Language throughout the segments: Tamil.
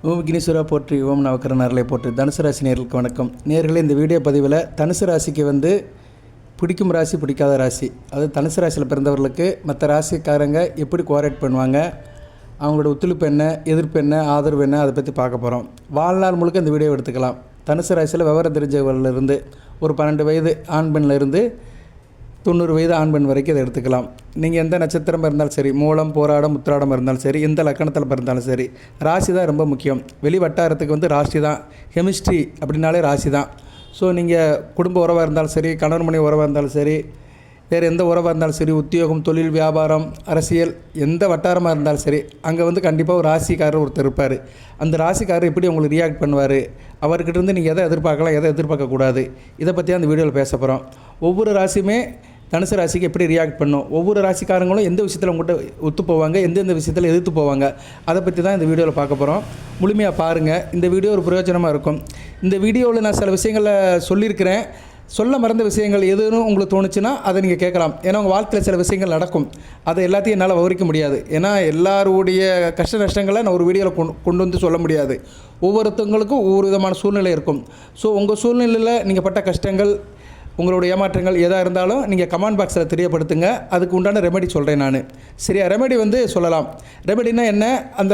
ஓம் விக்னேஸ்வரா போற்றி, ஓம் நவக்கிரனர்களை போற்றி. தனுசு ராசி நேர்களுக்கு வணக்கம். நேர்களே, இந்த வீடியோ பதிவில் தனுசு ராசிக்கு பிடிக்கும் ராசி, பிடிக்காத ராசி, அது தனுசு ராசியில் பிறந்தவர்களுக்கு மற்ற ராசிக்காரங்க எப்படி கோஆப்ரேட் பண்ணுவாங்க, அவங்களோட ஒத்துழைப்பு என்ன, எதிர்ப்பு என்ன, ஆதரவு என்ன, அதை பற்றி பார்க்க போகிறோம். வாழ்நாள் முழுக்க இந்த வீடியோ எடுத்துக்கலாம். தனுசு ராசியில் விவரம் தெரிஞ்சவர்களிருந்து ஒரு 12 வயது ஆண் பெண்ணிலிருந்து 90 வயது ஆண் பெண் வரைக்கும் இதை எடுத்துக்கலாம். நீங்கள் எந்த நட்சத்திரம் இருந்தாலும் சரி, மூலம், போராடம், உத்திராடம் இருந்தாலும் சரி, எந்த லக்கணத்தில் பிறந்தாலும் சரி, ராசி தான் ரொம்ப முக்கியம். வெளி வட்டாரத்துக்கு ராசி தான், கெமிஸ்ட்ரி அப்படின்னாலே ராசி தான். ஸோ நீங்கள் குடும்ப உறவாக இருந்தாலும் சரி, கணவன் மனைவி உறவாக இருந்தாலும் சரி, வேறு எந்த உறவாக இருந்தாலும் சரி, உத்தியோகம், தொழில், வியாபாரம், அரசியல், எந்த வட்டாரமாக இருந்தாலும் சரி, அங்கே கண்டிப்பாக ஒரு ராசிக்காரர் ஒருத்தர் இருப்பார். அந்த ராசிக்காரர் எப்படி உங்களுக்கு ரியாக்ட் பண்ணுவார், அவர்கிட்ட நீங்கள் எதை எதிர்பார்க்கலாம், எதை எதிர்பார்க்கக்கூடாது, இதை பற்றி அந்த வீடியோவில் பேச போகிறோம். ஒவ்வொரு ராசியுமே தனுசு ராசிக்கு எப்படி ரியாக்ட் பண்ணும், ஒவ்வொரு ராசிக்காரங்களும் எந்த விஷயத்தில் உங்கள்கிட்ட ஒத்து போவாங்க, எந்தெந்த விஷயத்தில் எதிர்த்து போவாங்க, அதை பற்றி தான் இந்த வீடியோவில் பார்க்க போகிறோம். முழுமையாக பாருங்கள். இந்த வீடியோ ஒரு பிரயோஜனமாக இருக்கும். இந்த வீடியோவில் நான் சில விஷயங்களை சொல்லியிருக்கிறேன். சொல்ல மறந்த விஷயங்கள் எதுவும் உங்களுக்கு தோணுச்சுன்னா அதை நீங்கள் கேட்கலாம். ஏன்னா உங்கள் வாழ்க்கையில் சில விஷயங்கள் நடக்கும், அதை எல்லாத்தையும் என்னால் விவரிக்க முடியாது. ஏன்னா எல்லாருடைய கஷ்ட நஷ்டங்களை நான் ஒரு வீடியோவில் கொண்டு வந்து சொல்ல முடியாது. ஒவ்வொருத்தவங்களுக்கும் ஒவ்வொரு விதமான சூழ்நிலை இருக்கும். ஸோ உங்கள் சூழ்நிலையில் நீங்கள் பட்ட கஷ்டங்கள், உங்களுடைய ஏமாற்றங்கள் எதாக இருந்தாலும் நீங்கள் கமெண்ட் பாக்ஸில் தெரியப்படுத்துங்க. அதுக்கு உண்டான ரெமெடி சொல்கிறேன் நான். சரியா? ரெமெடி சொல்லலாம். ரெமெடினா என்ன, அந்த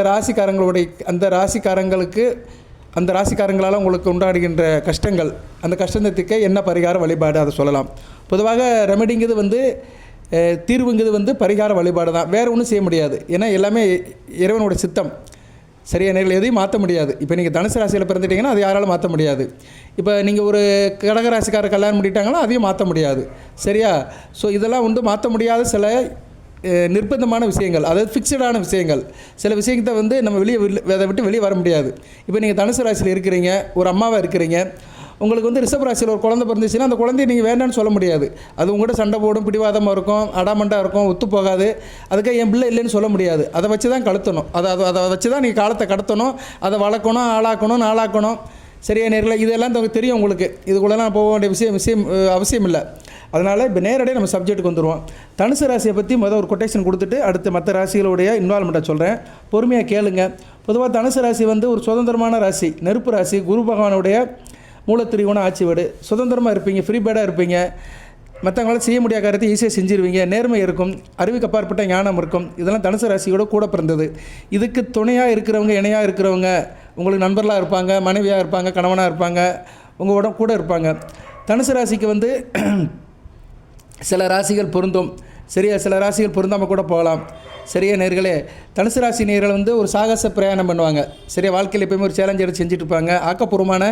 ராசிக்காரங்களால் உங்களுக்கு உண்டாடுகின்ற கஷ்டங்கள், அந்த கஷ்டத்துக்கு என்ன பரிகார வழிபாடு, அதை சொல்லலாம். பொதுவாக ரெமெடிங்கிறது தீர்வுங்கிறது பரிகார வழிபாடு தான், வேறு ஒன்றும் செய்ய முடியாது. ஏன்னா எல்லாமே இறைவனோட சித்தம். சரியா? நேரில் எதையும் மாற்ற முடியாது. இப்போ நீங்கள் தனுசு ராசியில் பிறந்துட்டிங்கன்னா அது யாராலும் மாற்ற முடியாது. இப்போ நீங்கள் ஒரு கடகராசிக்காரர் கல்யாணம் பண்ணிட்டாங்கன்னா அதையும் மாற்ற முடியாது. சரியா? ஸோ இதெல்லாம் மாற்ற முடியாத சில நிர்பந்தமான விஷயங்கள், அதாவது ஃபிக்ஸடான விஷயங்கள். சில விஷயத்தை நம்ம அதை விட்டு வெளியே வர முடியாது. இப்போ நீங்கள் தனுசு ராசியில் இருக்கிறீங்க, ஒரு அம்மாவாக இருக்கிறீங்க, உங்களுக்கு ரிஷப ராசியில் ஒரு குழந்தை பிறந்துச்சுன்னா அந்த குழந்தைய நீங்கள் வேண்டான்னு சொல்ல முடியாது. அது உங்கள்கிட்ட சண்டை போடும், பிடிவாதமாக இருக்கும், அடாமண்டாக இருக்கும், ஒத்து போகாது. அதுக்காக என் பிள்ளை இல்லைன்னு சொல்ல முடியாது. அதை வச்சு தான் கடத்தணும். அதை வச்சு தான் நீங்கள் காலத்தை கடத்தணும், அதை வளர்க்கணும், ஆளாக்கணும். சரியா நேரில் இதெல்லாம் தெரியும் உங்களுக்கு. இதுக்குள்ளெல்லாம் போக வேண்டிய விஷயம் அவசியம் இல்லை. அதனால் இப்போ நேரடியாக நம்ம சப்ஜெக்ட்டுக்கு வந்துடுவோம். தனுசு ராசியை பற்றி ஒரு கொட்டேஷன் கொடுத்துட்டு அடுத்து மற்ற ராசிகளுடைய இன்வால்மெண்ட்டை சொல்கிறேன். பொறுமையாக கேளுங்க. பொதுவாக தனுசு ராசி ஒரு சுதந்திரமான ராசி, நெருப்பு ராசி, குரு பகவானுடைய மூலத்திரிகோண ஆட்சி வீடு. சுதந்திரமாக இருப்பீங்க, ஃப்ரீ பேர்டாக இருப்பீங்க, மற்றவங்களால செய்ய முடியாத காரியத்தை ஈஸியாக செஞ்சுருவீங்க, நேர்மை இருக்கும், அறிவுக்கு அப்பாற்பட்ட ஞானம் இருக்கும். இதெல்லாம் தனுசு ராசியோட கூட பிறந்தது. இதுக்கு துணையாக இருக்கிறவங்க, இணையாக இருக்கிறவங்க, உங்களுக்கு நண்பர்களாக இருப்பாங்க, மனைவியாக இருப்பாங்க, கணவனாக இருப்பாங்க, உங்களோட கூட இருப்பாங்க. தனுசு ராசிக்கு சில ராசிகள் பொருந்தும். சரியா? சில ராசிகள் பொருந்தாமல் கூட போகலாம். சரியா நேர்களே? தனுசு ராசி நேர்கள் ஒரு சாகச பிரயாணம் பண்ணுவாங்க. சரியா? வாழ்க்கையில் எப்போயுமே ஒரு சேலஞ்ச் எடுத்து செஞ்சுட்டு இருப்பாங்க. ஆக்கப்பூர்வமான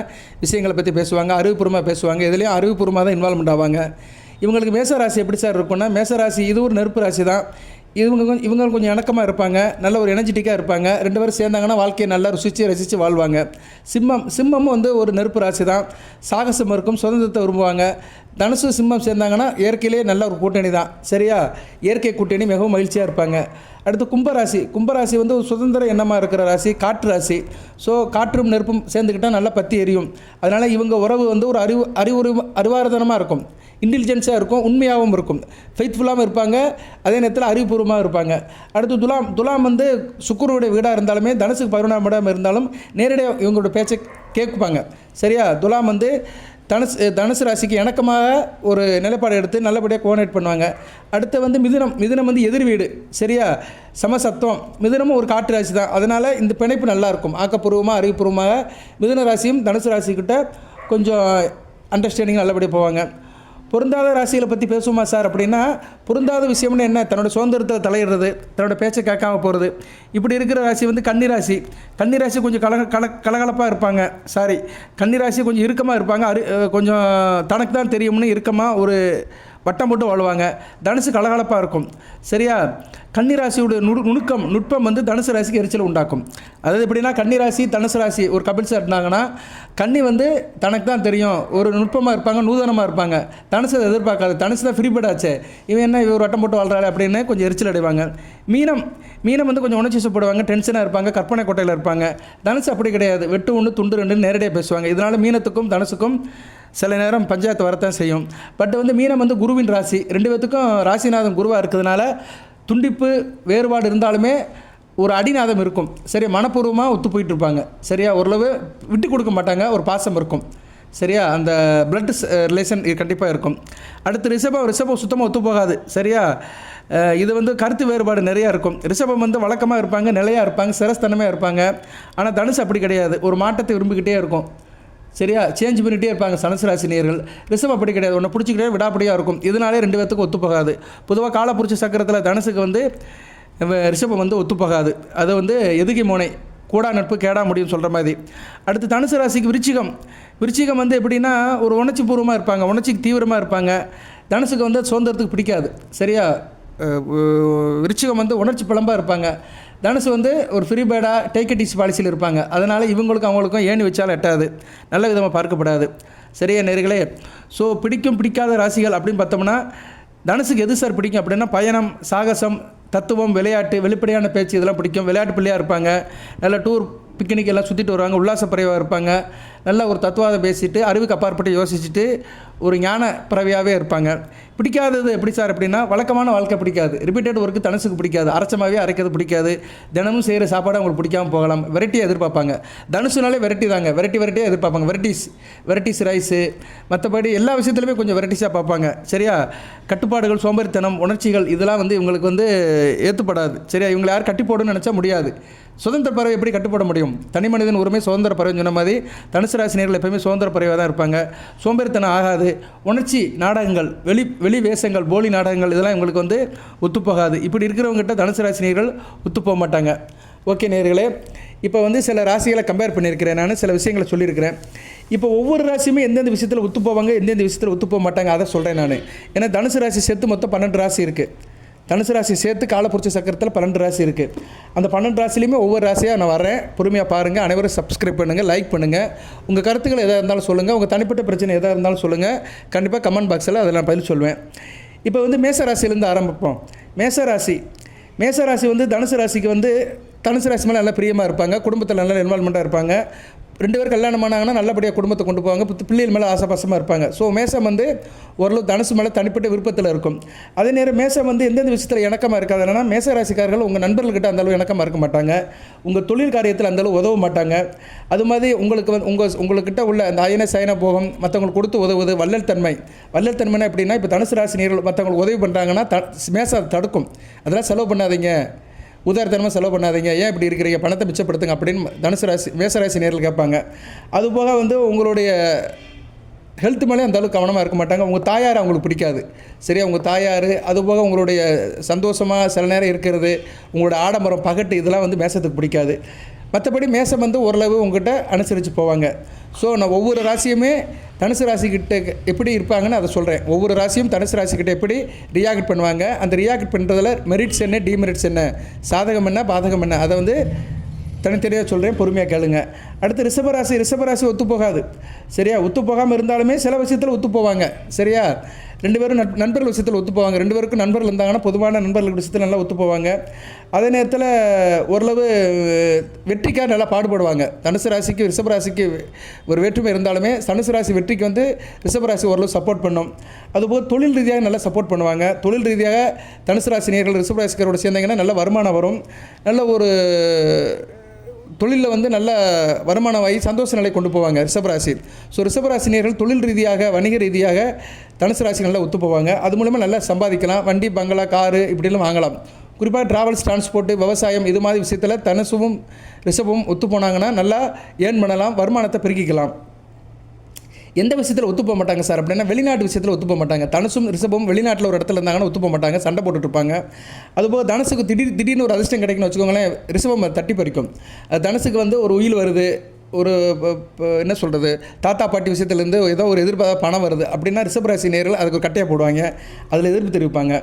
விஷயங்களை பற்றி பேசுவாங்க, அறிவுபூர்வமாக பேசுவாங்க. எதுலேயும் அறிவுபூர்வமாக தான் இன்வால்மெண்ட் ஆவாங்க. இவங்களுக்கு மேசராசி எப்படி சார் இருக்குன்னா, மேசராசி இது ஒரு நெருப்பு ராசி தான். இவங்க கொஞ்சம் இணக்கமாக இருப்பாங்க, நல்ல ஒரு எனர்ஜெட்டிக்காக இருப்பாங்க. 2 பேரும் சேர்ந்தாங்கன்னா வாழ்க்கையை நல்லா ரசித்து வாழ்வாங்க. சிம்மமும் ஒரு நெருப்பு ராசி தான். சாகசம் இருக்கும், சுதந்திரத்தை விரும்புவாங்க. தனுசு சிம்மம் சேர்ந்தாங்கன்னா இயற்கையிலேயே நல்ல ஒரு கூட்டணி தான். சரியா? இயற்கை கூட்டணி மிகவும் மகிழ்ச்சியாக இருப்பாங்க. அடுத்து கும்பராசி ஒரு சுதந்திர எண்ணமாக இருக்கிற ராசி, காற்று ராசி. ஸோ காற்றும் நெருப்பும் சேர்ந்துக்கிட்டால் நல்லா பற்றி எரியும். அதனால் இவங்க உறவு ஒரு அறிவார்த்தனமாக இருக்கும், இன்டெலிஜென்ஸாக இருக்கும், உண்மையாகவும் இருக்கும், ஃபெய்த்ஃபுல்லாகவும் இருப்பாங்க, அதே நேரத்தில் அறிவுபூர்வமாக இருப்பாங்க. அடுத்து துலாம் சுக்கிரனுடைய வீடாக இருந்தாலுமே, தனுசுக்கு 11ஆம் இடம் இருந்தாலும் நேரடியாக இவங்களோட பேச்சை கேட்பாங்க. சரியா? துலாம் தனுசு ராசிக்கு இணக்கமாக ஒரு நிலைப்பாடு எடுத்து நல்லபடியாக கோஆர்டினேட் பண்ணுவாங்க. அடுத்து மிதுனம் எதிர் வீடு. சரியா? சமசத்துவம். மிதுனமும் ஒரு காற்று ராசி தான். அதனால் இந்த பிணைப்பு நல்லாயிருக்கும். ஆக்கப்பூர்வமாக, அறிவுபூர்வமாக மிதுன ராசியும் தனுசு ராசிக்கிட்ட கொஞ்சம் அண்டர்ஸ்டாண்டிங் நல்லபடியாக போவாங்க. பொருந்தாத ராசிகளை பற்றி பேசுவோமா சார் அப்படின்னா, பொருந்தாத விஷயம்னு என்ன, தன்னோட சுதந்திரத்தில் தலையிடுறது, தன்னோட பேச்சை கேட்காம போகிறது. இப்படி இருக்கிற ராசி கன்னிராசி. கன்னிராசி கொஞ்சம் கலகலப்பாக இருப்பாங்க. கன்னிராசி கொஞ்சம் இறுக்கமாக இருப்பாங்க. கொஞ்சம் தனக்கு தான் தெரியும்னு இறுக்கமாக ஒரு வட்டம் போட்டு வாழ்வாங்க. தனுசு கலகலப்பாக இருக்கும். சரியா? கன்னிராசியோட நுட்பம் தனுசு ராசிக்கு எரிச்சல் உண்டாக்கும். அதாவது எப்படின்னா, கன்னிராசி தனுசு ராசி ஒரு கபிள்ஸ் இருந்தாங்கன்னா, கன்னி தனக்கு தான் தெரியும், ஒரு நுட்பமாக இருப்பாங்க, நூதனமாக இருப்பாங்க. தனுசு அதை எதிர்பார்க்காது. தனுசு தான் ஃப்ரீபேடாச்சே, இவன் ஒரு வட்டம் போட்டு வாழ்றாள் அப்படின்னு கொஞ்சம் எரிச்சல் அடைவாங்க. மீனம் கொஞ்சம் உணர்ச்சி வசப்படுவாங்க, டென்ஷனாக இருப்பாங்க, கற்பனை கோட்டையில் இருப்பாங்க. தனுசு அப்படி கிடையாது, வெட்டு 1 துண்டு 2 நேரடியாக பேசுவாங்க. இதனால் மீனத்துக்கும் தனுசுக்கும் சில நேரம் பஞ்சாயத்து வரத்தான் செய்யும். பட் மீனம் குருவின் ராசி, 2 பேத்துக்கும் ராசிநாதன் குருவாக இருக்கிறதுனால துண்டிப்பு வேறுபாடு இருந்தாலுமே ஒரு அடிநாதம் இருக்கும். சரியா, மனப்பூர்வமாக ஒத்து போயிட்டுருப்பாங்க. சரியா, ஓரளவு விட்டு கொடுக்க மாட்டாங்க, ஒரு பாசம் இருக்கும். சரியா, அந்த பிளட் ரிலேஷன் கண்டிப்பாக இருக்கும். அடுத்து ரிஷபம் சுத்தமாக ஒத்து போகாது. சரியா, இது வந்து கருத்து வேறுபாடு நிறையா இருக்கும். ரிஷபம் வந்து வழக்கமாக இருப்பாங்க, நிலையாக இருப்பாங்க, சிரஸ்தனமாக இருப்பாங்க. ஆனால் தனுசு அப்படி கிடையாது, ஒரு மாற்றத்தை விரும்பிக்கிட்டே இருக்கும். சரியா, சேஞ்ச் பண்ணிகிட்டே இருப்பாங்க தனுசு ராசி நேயர்கள். ரிஷபம் அப்படி கிடையாது, ஒன்று பிடிச்சிக்கிட்டே விடாப்படியாக இருக்கும். இதனாலே 2 பேர்த்துக்கும் ஒத்து போகாது. பொதுவாக காலப்புருஷ சக்கரத்தில் தனுசுக்கு வந்து ரிஷபம் வந்து ஒத்து போகாது. அது வந்து எதுகை மோனை, கூடா நட்பு கேடா முடியும் சொல்கிற மாதிரி. அடுத்து தனுசு ராசிக்கு விருச்சிகம் வந்து எப்படின்னா ஒரு உணர்ச்சி பூர்வமாக இருப்பாங்க, உணர்ச்சிக்கு தீவிரமாக இருப்பாங்க. தனுசுக்கு வந்து சுதந்திரத்துக்கு பிடிக்காது. சரியா, விருச்சிகம் வந்து உணர்ச்சி பிளம்பாக இருப்பாங்க. தனுசு வந்து ஒரு ஃப்ரீ பேர்டாக டேக் இட் ஈஸி பாலிசியில் இருப்பாங்க. அதனால் இவங்களுக்கும் அவங்களுக்கும் ஏணி வச்சாலும் எட்டாது, நல்ல விதமாக பார்க்கப்படாது. சரியா நேர்களே. ஸோ பிடிக்காத ராசிகள் அப்படின்னு பார்த்தோம்னா தனுசுக்கு எது சார் பிடிக்கும் அப்படின்னா பயணம், சாகசம், தத்துவம், விளையாட்டு, வெளிப்படையான பேச்சு இதெல்லாம் பிடிக்கும். விளையாட்டு பிள்ளையாக இருப்பாங்க, நல்ல டூர் பிக்னிக் எல்லாம் சுற்றிட்டு வருவாங்க, உல்லாச பறவையாக இருப்பாங்க, நல்ல ஒரு தத்துவாதம் பேசிட்டு அறிவுக்கு அப்பாற்பட்டு யோசிச்சுட்டு ஒரு ஞான பறவையாகவே இருப்பாங்க. பிடிக்காதது எப்படி சார் அப்படின்னா வழக்கமான வாழ்க்கை பிடிக்காது, ரிப்பீட்டட் ஒர்க்கு தனுசுக்கு பிடிக்காது, அரைச்சமாகவே அரைக்கிறது பிடிக்காது, தினமும் செய்கிற சாப்பாடு அவங்களுக்கு பிடிக்காமல் போகலாம், வெரைட்டியாக எதிர்பார்ப்பாங்க. தனுசுனாலே வெரைட்டி தாங்க, வெரைட்டியாக எதிர்பார்ப்பாங்க. வெரைட்டிஸ் ரைஸு, மற்றபடி எல்லா விஷயத்துலையுமே கொஞ்சம் வெரைட்டிஸாக பார்ப்பாங்க. சரியா, கட்டுப்பாடுகள், சோம்பேறித்தனம், உணர்ச்சிகள் இதெல்லாம் வந்து இவங்களுக்கு வந்து ஏற்றுப்படாது. சரியா, இவங்களை யார் கட்டி போடணும்னு நினச்சா முடியாது. சுதந்திர பறவை எப்படி கட்டுப்பட முடியும்? தனி மனிதன் உரிமை சுதந்திர பறவைன்னு சொன்ன மாதிரி தனுசு ராசி நேயர்கள் எப்போயுமே சுதந்திர பறவையாக தான் இருப்பாங்க. சோம்பேறித்தனம் ஆகாது. உணர்ச்சி நாடகங்கள், வெளி வேஷங்கள், போலி நாடகங்கள் இதெல்லாம் இவங்களுக்கு வந்து ஒத்துப்போகாது. இப்படி இருக்கிறவங்ககிட்ட தனுசு ராசி நேயர்கள் ஒத்துப்போக மாட்டாங்க. ஓகே நேயர்களே, இப்போ வந்து சில ராசிகளை கம்பேர் பண்ணியிருக்கிறேன், நான் சில விஷயங்களை சொல்லியிருக்கிறேன். இப்போ ஒவ்வொரு ராசியுமே எந்தெந்த விஷயத்தில் ஒத்து போவாங்க, எந்தெந்த விஷயத்தில் ஒத்து போக மாட்டாங்க அதை சொல்கிறேன் நான். ஏன்னா தனுசு ராசி சேர்த்து மொத்தம் 12 ராசி இருக்குது. தனுசு ராசி சேர்த்து காலப்புருஷ சக்கரத்தில் 12 ராசி இருக்குது. அந்த 12 ராசிலையுமே ஒவ்வொரு ராசியாக நான் வரேன், பொறுமையாக பாருங்கள். அனைவரும் சப்ஸ்கிரைப் பண்ணுங்கள், லைக் பண்ணுங்கள். உங்கள் கருத்துக்கள் எதாக இருந்தாலும் சொல்லுங்கள், உங்கள் தனிப்பட்ட பிரச்சனை எதாக இருந்தாலும் சொல்லுங்கள். கண்டிப்பாக கமெண்ட் பாக்ஸில் அதில் நான் பதில் சொல்லுவேன். இப்போ வந்து மேசராசிலேருந்து ஆரம்பிப்போம். மேசராசி வந்து தனுசு ராசிக்கு வந்து தனுசு ராசி மேலே நல்லா பிரியமாக இருப்பாங்க, குடும்பத்தில் நல்ல இன்வால்மெண்ட்டாக இருப்பாங்க. 2 பேர் கல்யாணம் பண்ணாங்கன்னா நல்லபடியாக குடும்பத்தை கொண்டு போவாங்க, பிள்ளைகள் மேலே ஆசைப்பாசமாக இருப்பாங்க. ஸோ மேசம் வந்து ஓரளவு தனுசு மேலே தனிப்பட்ட விருப்பத்தில் இருக்கும். அதே நேரம் மேசம் வந்து எந்தெந்த விஷயத்தில் இணக்கமாக இருக்காது. என்னன்னா மேசராசிக்காரர்கள் உங்கள் நண்பர்கள்கிட்ட அந்தளவு இணக்கமாக இருக்க மாட்டாங்க, உங்கள் தொழில் காரியத்தில் அந்தளவு உதவ மாட்டாங்க. அது மாதிரி உங்களுக்கு உங்கள்கிட்ட உள்ள அந்த அயன சயன போகம், மற்றவங்களுக்கு கொடுத்து உதவுவது, வள்ளல் தன்மைனா எப்படின்னா இப்போ தனுசு ராசி நேயர்கள் மற்றவங்களுக்கு உதவி பண்ணுறாங்கன்னா மேசம் தடுக்கும். அதெல்லாம் செலவு பண்ணாதீங்க, உதாரணமாக செலவு பண்ணாதீங்க, ஏன் இப்படி இருக்கிறீங்க, பணத்தை மிச்சப்படுத்துங்க அப்படின்னு மேசராசி நேயர்கள் கேட்பாங்க. அதுபோக வந்து உங்களுடைய ஹெல்த் மேலே அந்த அளவுக்கு கவனமாக இருக்க மாட்டாங்க. உங்கள் தாயார் அவங்களுக்கு பிடிக்காது. சரியா, உங்கள் தாயார், அதுபோக உங்களுடைய சந்தோஷமாக சில நேரம் இருக்கிறது, உங்களோட ஆடம்பரம், பகட்டு இதெல்லாம் வந்து மேசத்துக்கு பிடிக்காது. மற்றபடி மேசம் வந்து ஓரளவு உங்கள்கிட்ட அனுசரித்து போவாங்க. ஸோ நான் ஒவ்வொரு ராசியுமே தனுசு ராசிக்கிட்ட எப்படி இருப்பாங்கன்னு அதை சொல்கிறேன். ஒவ்வொரு ராசியும் தனுசு ராசிக்கிட்ட எப்படி ரியாக்ட் பண்ணுவாங்க, அந்த ரியாக்ட் பண்ணுறதுல மெரிட்ஸ் என்ன, டிமெரிட்ஸ் என்ன, சாதகம் என்ன, பாதகம் என்ன, அதை வந்து தனித்தனியாக சொல்கிறேன், பொறுமையாக கேளுங்க. அடுத்து ரிஷபராசி ஒத்து போகாது. சரியா, ஒத்து போகாமல் இருந்தாலுமே சில விஷயத்தில் ஒத்து போவாங்க. சரியா, 2 பேரும் நண்பர்கள் விஷயத்தில் ஒத்து போவாங்க. 2 பேருக்கும் நண்பர்கள் இருந்தாங்கன்னா பொதுவான நண்பர்கள் விஷயத்தில் நல்லா ஒத்து போவாங்க. அதே நேரத்தில் ஓரளவு வெற்றிக்காக நல்லா பாடுபடுவாங்க. தனுசு ராசிக்கு ரிஷபராசிக்கு ஒரு வேற்றுமை இருந்தாலுமே தனுசு ராசி வெற்றிக்கு வந்து ரிஷபராசி ஓரளவு சப்போர்ட் பண்ணும். அதுபோல் தொழில் ரீதியாக நல்லா சப்போர்ட் பண்ணுவாங்க. தொழில் ரீதியாக தனுசு ராசி நேயர்கள் ரிஷபராசிக்காரோட சேர்ந்தாங்கன்னா நல்ல வருமானம் வரும், நல்ல ஒரு தொழிலில் வந்து நல்ல வருமானம் ஆகி சந்தோஷ நிலை கொண்டு போவாங்க ரிஷபராசி. ஸோ ரிஷபராசி நேயர்கள் தொழில் ரீதியாக, வணிக ரீதியாக தனுசு ராசி நல்லா ஒத்து போவாங்க. அது மூலமாக நல்லா சம்பாதிக்கலாம், வண்டி, பங்களா, காரு இப்படிலாம் வாங்கலாம். குறிப்பாக ட்ராவல்ஸ், டிரான்ஸ்போர்ட்டு, விவசாயம் இது மாதிரி விஷயத்தில் தனுசுவும் ரிஷபமும் ஒத்து போனாங்கன்னா நல்லா ஏர்ன் பண்ணலாம், வருமானத்தை பெருக்கிக்கலாம். எந்த விஷயத்தில் ஒத்து போக மாட்டாங்க சார் அப்படின்னா வெளிநாட்டு விஷயத்தில் ஒத்து போக மாட்டாங்க. தனுசும் ரிஷபமும் வெளிநாட்டில் ஒரு இடத்துல இருந்தாங்கன்னா ஒத்து போக மாட்டாங்க, சண்டை போட்டுட்ருப்பாங்க. அதுபோக தனுசுக்கு திடீர்னு ஒரு அதிர்ஷ்டம் கிடைக்குன்னு வச்சுக்கோங்களேன், ரிஷபம் தட்டி பறிக்கும். அது தனுசுக்கு வந்து ஒரு உயில் வருது, ஒரு என்ன சொல்கிறது, தாத்தா பாட்டி விஷயத்துலேருந்து ஏதோ ஒரு எதிர்பார்த்த பணம் வருது அப்படின்னா ரிஷபராசி நேயர்கள் அதுக்கு ஒரு கட்டையை போடுவாங்க, அதில் எதிர்ப்பு தெரிவிப்பாங்க.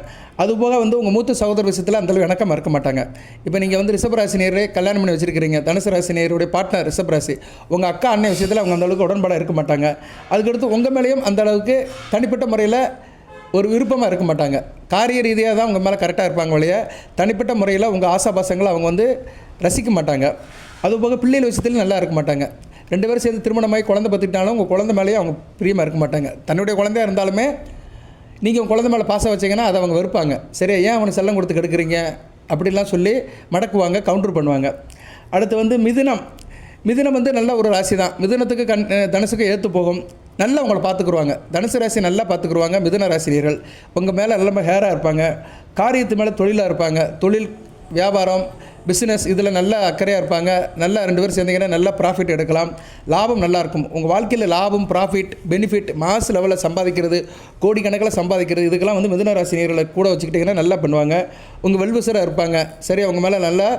அதுபோக வந்து உங்கள் மூத்த சகோதர விஷயத்தில் அந்தளவு இணக்கம் இருக்க மாட்டாங்க. இப்போ நீங்கள் வந்து ரிஷபராசி நேயரே கல்யாணம் பண்ணி வச்சுருக்கிறீங்க, தனுசு ராசி நேயருடைய பார்ட்னர் ரிஷபராசி, உங்கள் அக்கா அண்ணன் விஷயத்தில் அவங்க அந்தளவுக்கு உடன்பாடாக இருக்க மாட்டாங்க. அதுக்கடுத்து உங்கள் மேலேயும் அந்தளவுக்கு தனிப்பட்ட முறையில் ஒரு விருப்பமாக இருக்க மாட்டாங்க. காரிய ரீதியாக தான் உங்கள் மேலே கரெக்டாக இருப்பாங்க வழிய தனிப்பட்ட முறையில் உங்கள் ஆசாபாசங்களை அவங்க வந்து ரசிக்க மாட்டாங்க. அதுபோக பிள்ளைகள் விஷயத்தில் நல்லா இருக்க மாட்டாங்க. 2 பேரும் சேர்ந்து திருமணமாகி குழந்தை பற்றிட்டாலும் உங்கள் குழந்தை மேலேயே அவங்க பிரியமாக இருக்க மாட்டாங்க. தன்னுடைய குழந்தையாக இருந்தாலுமே நீங்கள் உங்கள் குழந்தை மேலே பாசம் வச்சிங்கன்னா அதை அவங்க வெறுப்பாங்க. சரியா, ஏன் அவனுக்கு செல்லம் கொடுத்து கெடுக்குறீங்க, அப்படிலாம் சொல்லி மடக்குவாங்க, கவுண்டர் பண்ணுவாங்க. அடுத்து வந்து மிதுனம். மிதுனம் வந்து நல்ல ஒரு ராசி தான். மிதுனத்துக்கு தனுசுக்கு ஏற்று போகும். நல்லா உங்களை பார்த்துக்குருவாங்க. தனுசு ராசி நல்லா பார்த்துக்குருவாங்க. மிதுன ராசினியர்கள் உங்கள் மேலே எல்லாமே ஹேராக இருப்பாங்க. காரியத்து மேலே தொழிலாக இருப்பாங்க. தொழில், வியாபாரம், பிஸ்னஸ் இதில் நல்ல அக்கறையாக இருப்பாங்க. நல்லா 2 பேர் சேர்ந்தீங்கன்னா நல்லா ப்ராஃபிட் எடுக்கலாம். லாபம் நல்லாயிருக்கும். உங்கள் வாழ்க்கையில் லாபம், ப்ராஃபிட், பெனிஃபிட், மாசு லெவலில் சம்பாதிக்கிறது, கோடிக்கணக்கில் சம்பாதிக்கிறது, இதுக்கெல்லாம் வந்து மிதுன ராசினியர்களை கூட வச்சுக்கிட்டிங்கன்னா நல்லா பண்ணுவாங்க. உங்கள் வெல்விசராக இருப்பாங்க. சரியா, உங்கள் மேலே நல்லா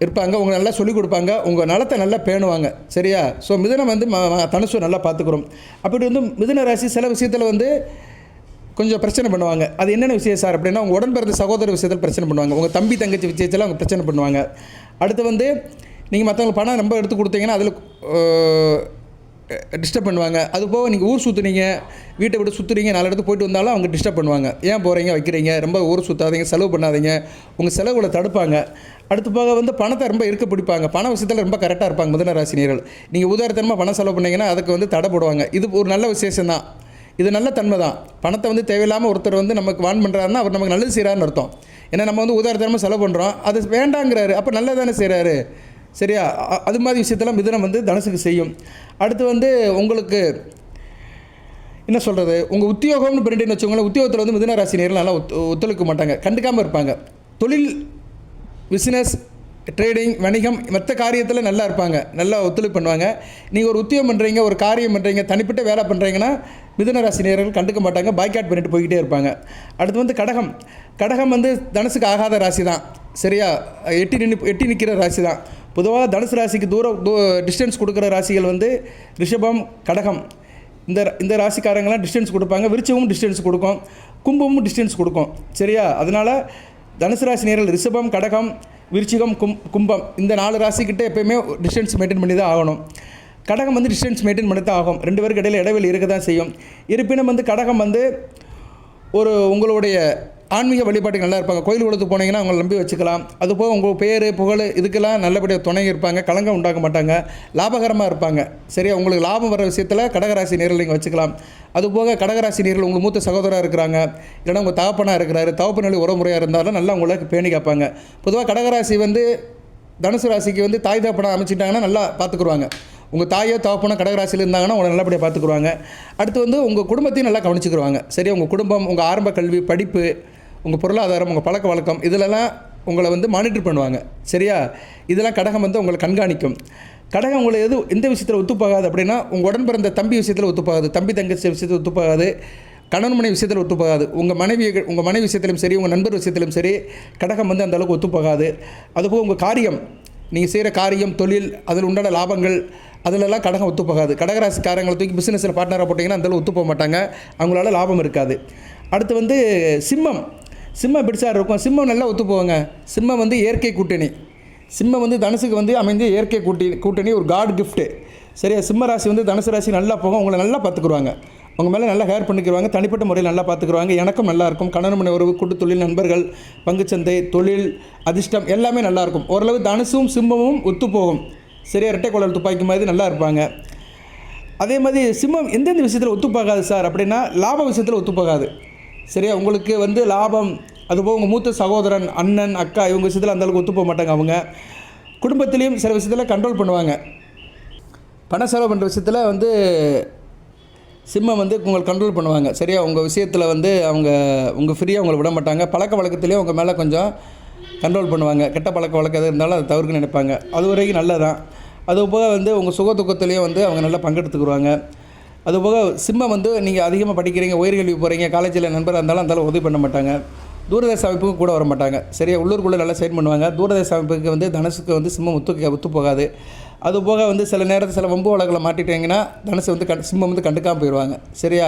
இருப்பாங்க. உங்களை நல்லா சொல்லிக் கொடுப்பாங்க. உங்கள் நலத்தை நல்லா பேணுவாங்க. சரியா. ஸோ மிதுனம் வந்து தனுசு நல்லா பார்த்துக்கிறோம். அப்படி வந்து மிதுன ராசி சில விஷயத்தில் வந்து கொஞ்சம் பிரச்சனை பண்ணுவாங்க. அது என்னென்ன விஷயம் சார் அப்படின்னா, உங்கள் உடன் பிறந்த சகோதர விஷயத்தில் பிரச்சனை பண்ணுவாங்க. உங்கள் தம்பி தங்கச்சி விஷயத்தில் அவங்க பிரச்சனை பண்ணுவாங்க. அடுத்து வந்து நீங்கள் மற்றவங்களுக்கு பணம் ரொம்ப எடுத்து கொடுத்தீங்கன்னா அதில் டிஸ்டர்ப் பண்ணுவாங்க. அது போக நீங்கள் ஊர் சுற்றுனீங்க, வீட்டை விட்டு சுற்றுறீங்க, 4 இடத்துக்கு போயிட்டு வந்தாலும் அவங்க டிஸ்டர்ப் பண்ணுவாங்க. ஏன் போகிறீங்க, வைக்கிறீங்க, ரொம்ப ஊர் சுற்றாதீங்க, செலவு பண்ணாதீங்க, உங்கள் செலவுகளை தடுப்பாங்க. அடுத்து போக வந்து பணத்தை ரொம்ப இருக்க பிடிப்பாங்க. பண விஷயத்தில் ரொம்ப கரெக்டாக இருப்பாங்க மிதுன ராசினியர்கள். நீங்கள் உதாரணமாக பணம் செலவு பண்ணிங்கன்னா அதுக்கு வந்து தடை போடுவாங்க. இது ஒரு நல்ல விசேஷம் தான். இது நல்ல தன்மை தான். பணத்தை வந்து தேவையில்லாமல் ஒருத்தர் வந்து நமக்கு வான் பண்ணுறாருன்னா அவர் நமக்கு நல்லது செய்கிறாருன்னு அர்த்தம். ஏன்னா நம்ம வந்து உதாரணமாக செலவு பண்ணுறோம், அது வேண்டாங்கிறாரு, அப்போ நல்லதானே செய்கிறாரு. சரியா. அது மாதிரி விஷயத்தெல்லாம் மிதுனம் வந்து தனுசுக்கு செய்யும். அடுத்து வந்து உங்களுக்கு என்ன சொல்கிறது, உங்கள் உத்தியோகம்னு பிரிண்டுன்னு வச்சுக்கோங்களேன். உத்தியோகத்தில் வந்து மிதுன ராசினியர்கள் நல்லா ஒத்துழைக்க மாட்டாங்க, கண்டுக்காமல் இருப்பாங்க. தொழில், பிஸ்னஸ், ட்ரேடிங், வணிகம், மற்ற காரியத்தில் நல்லா இருப்பாங்க, நல்லா ஒத்துழைப்பு பண்ணுவாங்க. நீங்கள் ஒரு உத்தியோகம் பண்ணுறீங்க, ஒரு காரியம் பண்ணுறீங்க, தனிப்பட்ட வேலை பண்ணுறீங்கன்னா மிதுன ராசினியர்கள் கண்டுக்க மாட்டாங்க, பாய்காட் பண்ணிட்டு போய்கிட்டே இருப்பாங்க. அடுத்து வந்து கடகம். கடகம் வந்து தனுசுக்கு ஆகாத ராசி தான். சரியா, எட்டி நிற்கிற ராசி தான். பொதுவாக தனுசு ராசிக்கு டிஸ்டன்ஸ் கொடுக்குற ராசிகள் வந்து ரிஷபம், கடகம். இந்த ராசிக்காரங்களாம் டிஸ்டன்ஸ் கொடுப்பாங்க. விருச்சிகமும் டிஸ்டன்ஸ் கொடுக்கும், கும்பமும் டிஸ்டன்ஸ் கொடுக்கும். சரியா. அதனால் தனுசு ராசினியர்கள் ரிஷபம், கடகம், விருச்சிகம், கும்பம் இந்த 4 ராசிக்கிட்ட எப்போயுமே டிஸ்டன்ஸ் மெயின்டைன் பண்ணி தான் ஆகணும். கடகம் வந்து டிஸ்டன்ஸ் மெயின்டைன் பண்ணி தான் ஆகும். 2 பேருக்கு இடையில் இடைவெளி இருக்க தான் செய்யும். இருப்பினும் வந்து கடகம் வந்து ஒரு உங்களுடைய ஆன்மீக வழிபாட்டுக்கு நல்லா இருப்பாங்க. கோயில் குளத்து போனீங்கன்னா அவங்களை நம்பி வச்சுக்கலாம். அதுபோக உங்கள் பேர், புகழ் இதுக்கெல்லாம் நல்லபடியாக துணை இருப்பாங்க. களங்கம் உண்டாக்க மாட்டாங்க, லாபகரமாக இருப்பாங்க. சரியா. உங்களுக்கு லாபம் வர விஷயத்தில் கடகராசி நேரில் நீங்கள் வச்சுக்கலாம். அதுபோக கடகராசி நேரில் உங்கள் மூத்த சகோதராக இருக்கிறாங்க, இல்லைனா உங்கள் தகப்பனாக இருக்கிறாரு, தகப்பன் நிலை உறவுமுறையாக இருந்தாலும் நல்லா உங்களுக்கு பேணி காப்பாங்க. பொதுவாக கடகராசி வந்து தனுசு ராசிக்கு வந்து தாய் தகப்பனாக அமைச்சிட்டாங்கன்னா நல்லா பார்த்துக்குருவாங்க. உங்கள் தாயோ தகப்பனோ கடகராசியில் இருந்தாங்கன்னா உங்களை நல்லபடியாக பார்த்துக்குருவாங்க. அடுத்து வந்து உங்கள் குடும்பத்தையும் நல்லா கவனிச்சுக்குருவாங்க. சரியா. உங்கள் குடும்பம், உங்கள் ஆரம்ப கல்வி, படிப்பு, உங்கள் பொருளாதாரம், உங்கள் பழக்க வழக்கம் இதிலெல்லாம் உங்களை வந்து மானிட்டர் பண்ணுவாங்க. சரியா. இதெல்லாம் கடகம் வந்து உங்களை கண்காணிக்கும். கடகம் உங்களை எந்த விஷயத்தில் ஒத்துப்போகாது அப்படின்னா, உங்கள் உடன் பிறந்த தம்பி விஷயத்தில் ஒத்துப்போகாது, தம்பி தங்கச்சி விஷயத்தில் ஒத்துப்போகாது, கணவன் மனைவி விஷயத்தில் ஒத்துப்போகாது. உங்கள் மனைவி விஷயத்திலும் சரி, உங்கள் நண்பர் விஷயத்திலும் சரி கடகம் வந்து அந்தளவுக்கு ஒத்துப்போகாது. அதுபோக உங்கள் காரியம், நீங்கள் செய்கிற காரியம், தொழில், அதில் உண்டான லாபங்கள் அதிலெல்லாம் கடகம் ஒத்துப்போகாது. கடகராசிக்காரங்களை தூக்கி பிஸ்னஸில் பார்ட்னராக போட்டிங்கன்னா அந்தளவு ஒத்துப்போக மாட்டாங்க, அவங்களால லாபம் இருக்காது. அடுத்து வந்து சிம்மம். சிம்மம் எப்படி சார் இருக்கும்? சிம்மம் நல்லா ஒத்துப்போவாங்க. சிம்மம் வந்து இயற்கை கூட்டணி. சிம்மம் வந்து தனுசுக்கு வந்து அமைந்து இயற்கை கூட்டணி ஒரு காட் கிஃப்ட்டு. சரியா. சிம்ம ராசி வந்து தனுசு ராசி நல்லா போகும். உங்களை நல்லா பார்த்துக்குருவாங்க. உங்கள் மேலே நல்லா ஹேர் பண்ணிக்குவாங்க. தனிப்பட்ட முறையில் நல்லா பார்த்துக்குருவாங்க. எனக்கும் நல்லாயிருக்கும். கணவன் மனை உறவு, கூட்டு தொழில், நண்பர்கள், பங்குச்சந்தை, தொழில், அதிர்ஷ்டம் எல்லாமே நல்லாயிருக்கும். ஓரளவு தனுசும் சிம்மமும் ஒத்துப்போகும். சரியா. இரட்டை குழல் துப்பாக்கி மாதிரி நல்லா இருப்பாங்க. அதே மாதிரி சிம்மம் எந்தெந்த விஷயத்தில் ஒத்துப்போகாது சார் அப்படின்னா, லாப விஷயத்தில் ஒத்துப்போகாது. சரியா. உங்களுக்கு வந்து லாபம், அதுபோக உங்கள் மூத்த சகோதரன், அண்ணன், அக்கா இவங்க விஷயத்தில் அந்தளவுக்கு ஒத்துப்போக மாட்டாங்க. அவங்க குடும்பத்துலேயும் சில விஷயத்தில் கண்ட்ரோல் பண்ணுவாங்க. பண செலவு பண்ணுற விஷயத்தில் வந்து சிம்மம் வந்து உங்களை கண்ட்ரோல் பண்ணுவாங்க. சரியா. உங்கள் விஷயத்தில் வந்து உங்கள் ஃப்ரீயாக உங்களை விட மாட்டாங்க. பழக்க வழக்கத்துலேயும் உங்கள் மேலே கொஞ்சம் கண்ட்ரோல் பண்ணுவாங்க. கெட்ட பழக்க வழக்கம் எது இருந்தாலும் அதை தவிர்க்க நினைப்பாங்க. அது வரைக்கும் நல்லதான். அதுபோக வந்து உங்கள் சுக துக்கத்துலேயும் வந்து அவங்க நல்லா பங்கெடுத்துக்குருவாங்க. அதுபோக சிம்மம் வந்து நீங்கள் அதிகமாக படிக்கிறீங்க, உயர்கல்வி போகிறீங்க, காலேஜில் நண்பராக இருந்தாலும் அந்தாலும் உதவி பண்ண மாட்டாங்க. தூரதேச அமைப்புக்கு கூட வர மாட்டாங்க. சரியா. உள்ளூருக்குள்ளே நல்லா சைன் பண்ணுவாங்க. தூரதேச அமைப்புக்கு வந்து தனுசுக்கு வந்து சிம்மம் ஒத்து போகாது. அதுபோக வந்து சில நேரத்தில் சில வம்பு வழக்கில் மாட்டிட்டீங்கன்னா தனுசு வந்து சிம்மம் வந்து கண்டுக்காமல் போயிடுவாங்க. சரியா.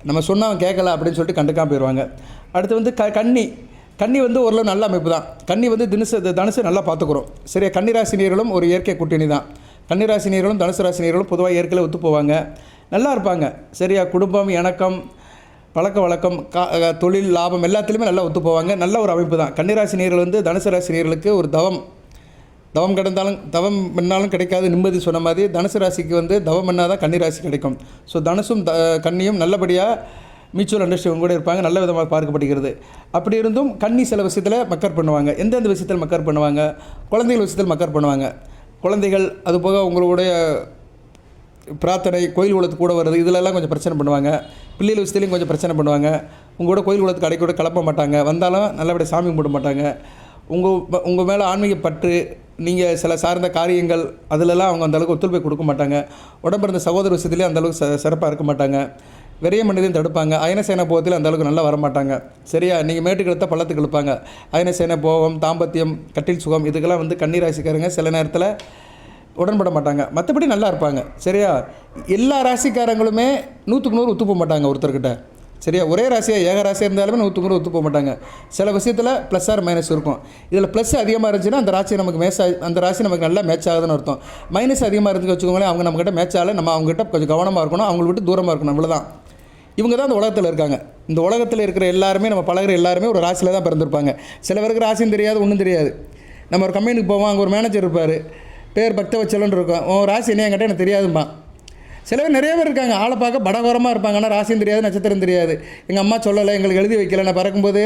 நம்ம சொன்னால் கேட்கல அப்படின்னு சொல்லிட்டு கண்டுக்காமல் போயிடுவாங்க. அடுத்து வந்து கன்னி வந்து ஓரளவு நல்ல அமைப்பு தான். கன்னி வந்து தனுசு நல்லா பார்த்துக்குறோம். சரியா. கன்னிராசினியர்களும் ஒரு இயற்கை கூட்டணி தான். கன்னிராசினியர்களும் தனுசு ராசினியர்களும் பொதுவாக இயற்கையில் ஒத்து போவாங்க, நல்லா இருப்பாங்க. சரியா. குடும்பம், இணக்கம், பழக்க வழக்கம், தொழில், லாபம் எல்லாத்துலேயுமே நல்லா ஒத்து போவாங்க. நல்ல ஒரு அமைப்பு தான். கன்னிராசினியர்கள் வந்து தனுசு ராசினியர்களுக்கு ஒரு தவம் கிடந்தாலும் தவம் பண்ணாலும் கிடைக்காது நிம்மதி சொன்ன மாதிரி, தனுசு ராசிக்கு வந்து தவம் பண்ணால் தான் கன்னிராசி கிடைக்கும். ஸோ தனுசும் கன்னியும் நல்லபடியாக மியூச்சுவல் அண்டர்ஸ்டாண்டிங் கூட இருப்பாங்க, நல்ல விதமாக பார்க்கப்படுகிறது. அப்படி இருந்தும் கன்னி சில விஷயத்தில் மக்கர் பண்ணுவாங்க. எந்தெந்த விஷயத்தில் மக்கர் பண்ணுவாங்க? குழந்தைகள் விஷயத்தில் மக்கர் பண்ணுவாங்க. குழந்தைகள் அதுபோக உங்களுடைய பிரார்த்தனை, கோயில் குளத்துக்கு கூட வருது, இதிலெல்லாம் கொஞ்சம் பிரச்சனை பண்ணுவாங்க. பிள்ளைகள் விஷயத்துலையும் கொஞ்சம் பிரச்சனை பண்ணுவாங்க. உங்களோட கோயில் குளத்துக்கு அடைக்கூட கிளப்ப மாட்டாங்க. வந்தாலும் நல்லபடியாக சாமி கும்பிட மாட்டாங்க. உங்கள் மேலே ஆன்மீக பற்று, நீங்கள் சில சார்ந்த காரியங்கள் அதிலெல்லாம் அவங்க அந்தளவுக்கு ஒத்துழைப்பு கொடுக்க மாட்டாங்க. உடம்பிருந்த சகோதர விஷயத்துலேயும் அந்தளவுக்கு சிறப்பாக இருக்க மாட்டாங்க. விரைய மனிதையும் தடுப்பாங்க. அயனசேன போகத்தில் அந்தளவுக்கு நல்லா வரமாட்டாங்க. சரியா? நீங்கள் மேட்டுக்கு எடுத்தால் பள்ளத்துக்கு இழுப்பாங்க. அயனசேன போகம், தாம்பத்தியம், கட்டில் சுகம், இதுக்கெல்லாம் வந்து கன்னிராசிக்காரங்க சில நேரத்தில் உடன்பட மாட்டாங்க. மற்றபடி நல்லா இருப்பாங்க. சரியா? எல்லா ராசிக்காரங்களுமே 100க்கு 100 ஒத்து போக மாட்டாங்க ஒருத்தர்கிட்ட. சரியா? ஒரே ராசியாக ஏக ராசியாக இருந்தாலுமே 100க்கு 100 ஒத்து போக மாட்டாங்க. சில விஷயத்தில் ப்ளஸ் ஆர் மைனஸ் இருக்கும். இதில் ப்ளஸ் அதிகமாக இருந்துச்சுன்னா அந்த ராசி நமக்கு அந்த ராசி நமக்கு நல்லா மேட்ச் ஆகுதுன்னு அர்த்தம். மைனஸ் அதிகமாக இருந்துச்சு வச்சுக்கோங்களேன், அவங்க நம்மக்கிட்ட மேட்ச் ஆகலை, நம்ம அவங்ககிட்ட கொஞ்சம் கவனமாக இருக்கணும், அவங்கள விட்டு தூரமாக இருக்கணும். அவ்வளோதான். இவங்க தான் இந்த உலகத்தில் இருக்காங்க. இந்த உலகத்தில் இருக்கிற எல்லாருமே, நம்ம பழகிற எல்லாருமே ஒரு ராசியில் தான் பிறந்திருப்பாங்க. சில பேருக்கு ராசியும் தெரியாது, ஒன்றும் தெரியாது. நம்ம ஒரு கம்பெனிக்கு போவோம், அங்கே ஒரு மேனேஜர் இருப்பார், பேர் பக்தவச்சலன்னு இருக்கும். ராசி என்ன என்கிட்ட எனக்கு தெரியாதும்மா. சில பேர் நிறைய பேர் இருக்காங்க, ஆளை பார்க்க படகோரமாக இருப்பாங்க, ஆனால் ராசியும் தெரியாது, நட்சத்திரம் தெரியாது. எங்கள் அம்மா சொல்லலை, எங்களுக்கு எழுதி வைக்கல, நான் பறக்கும்போது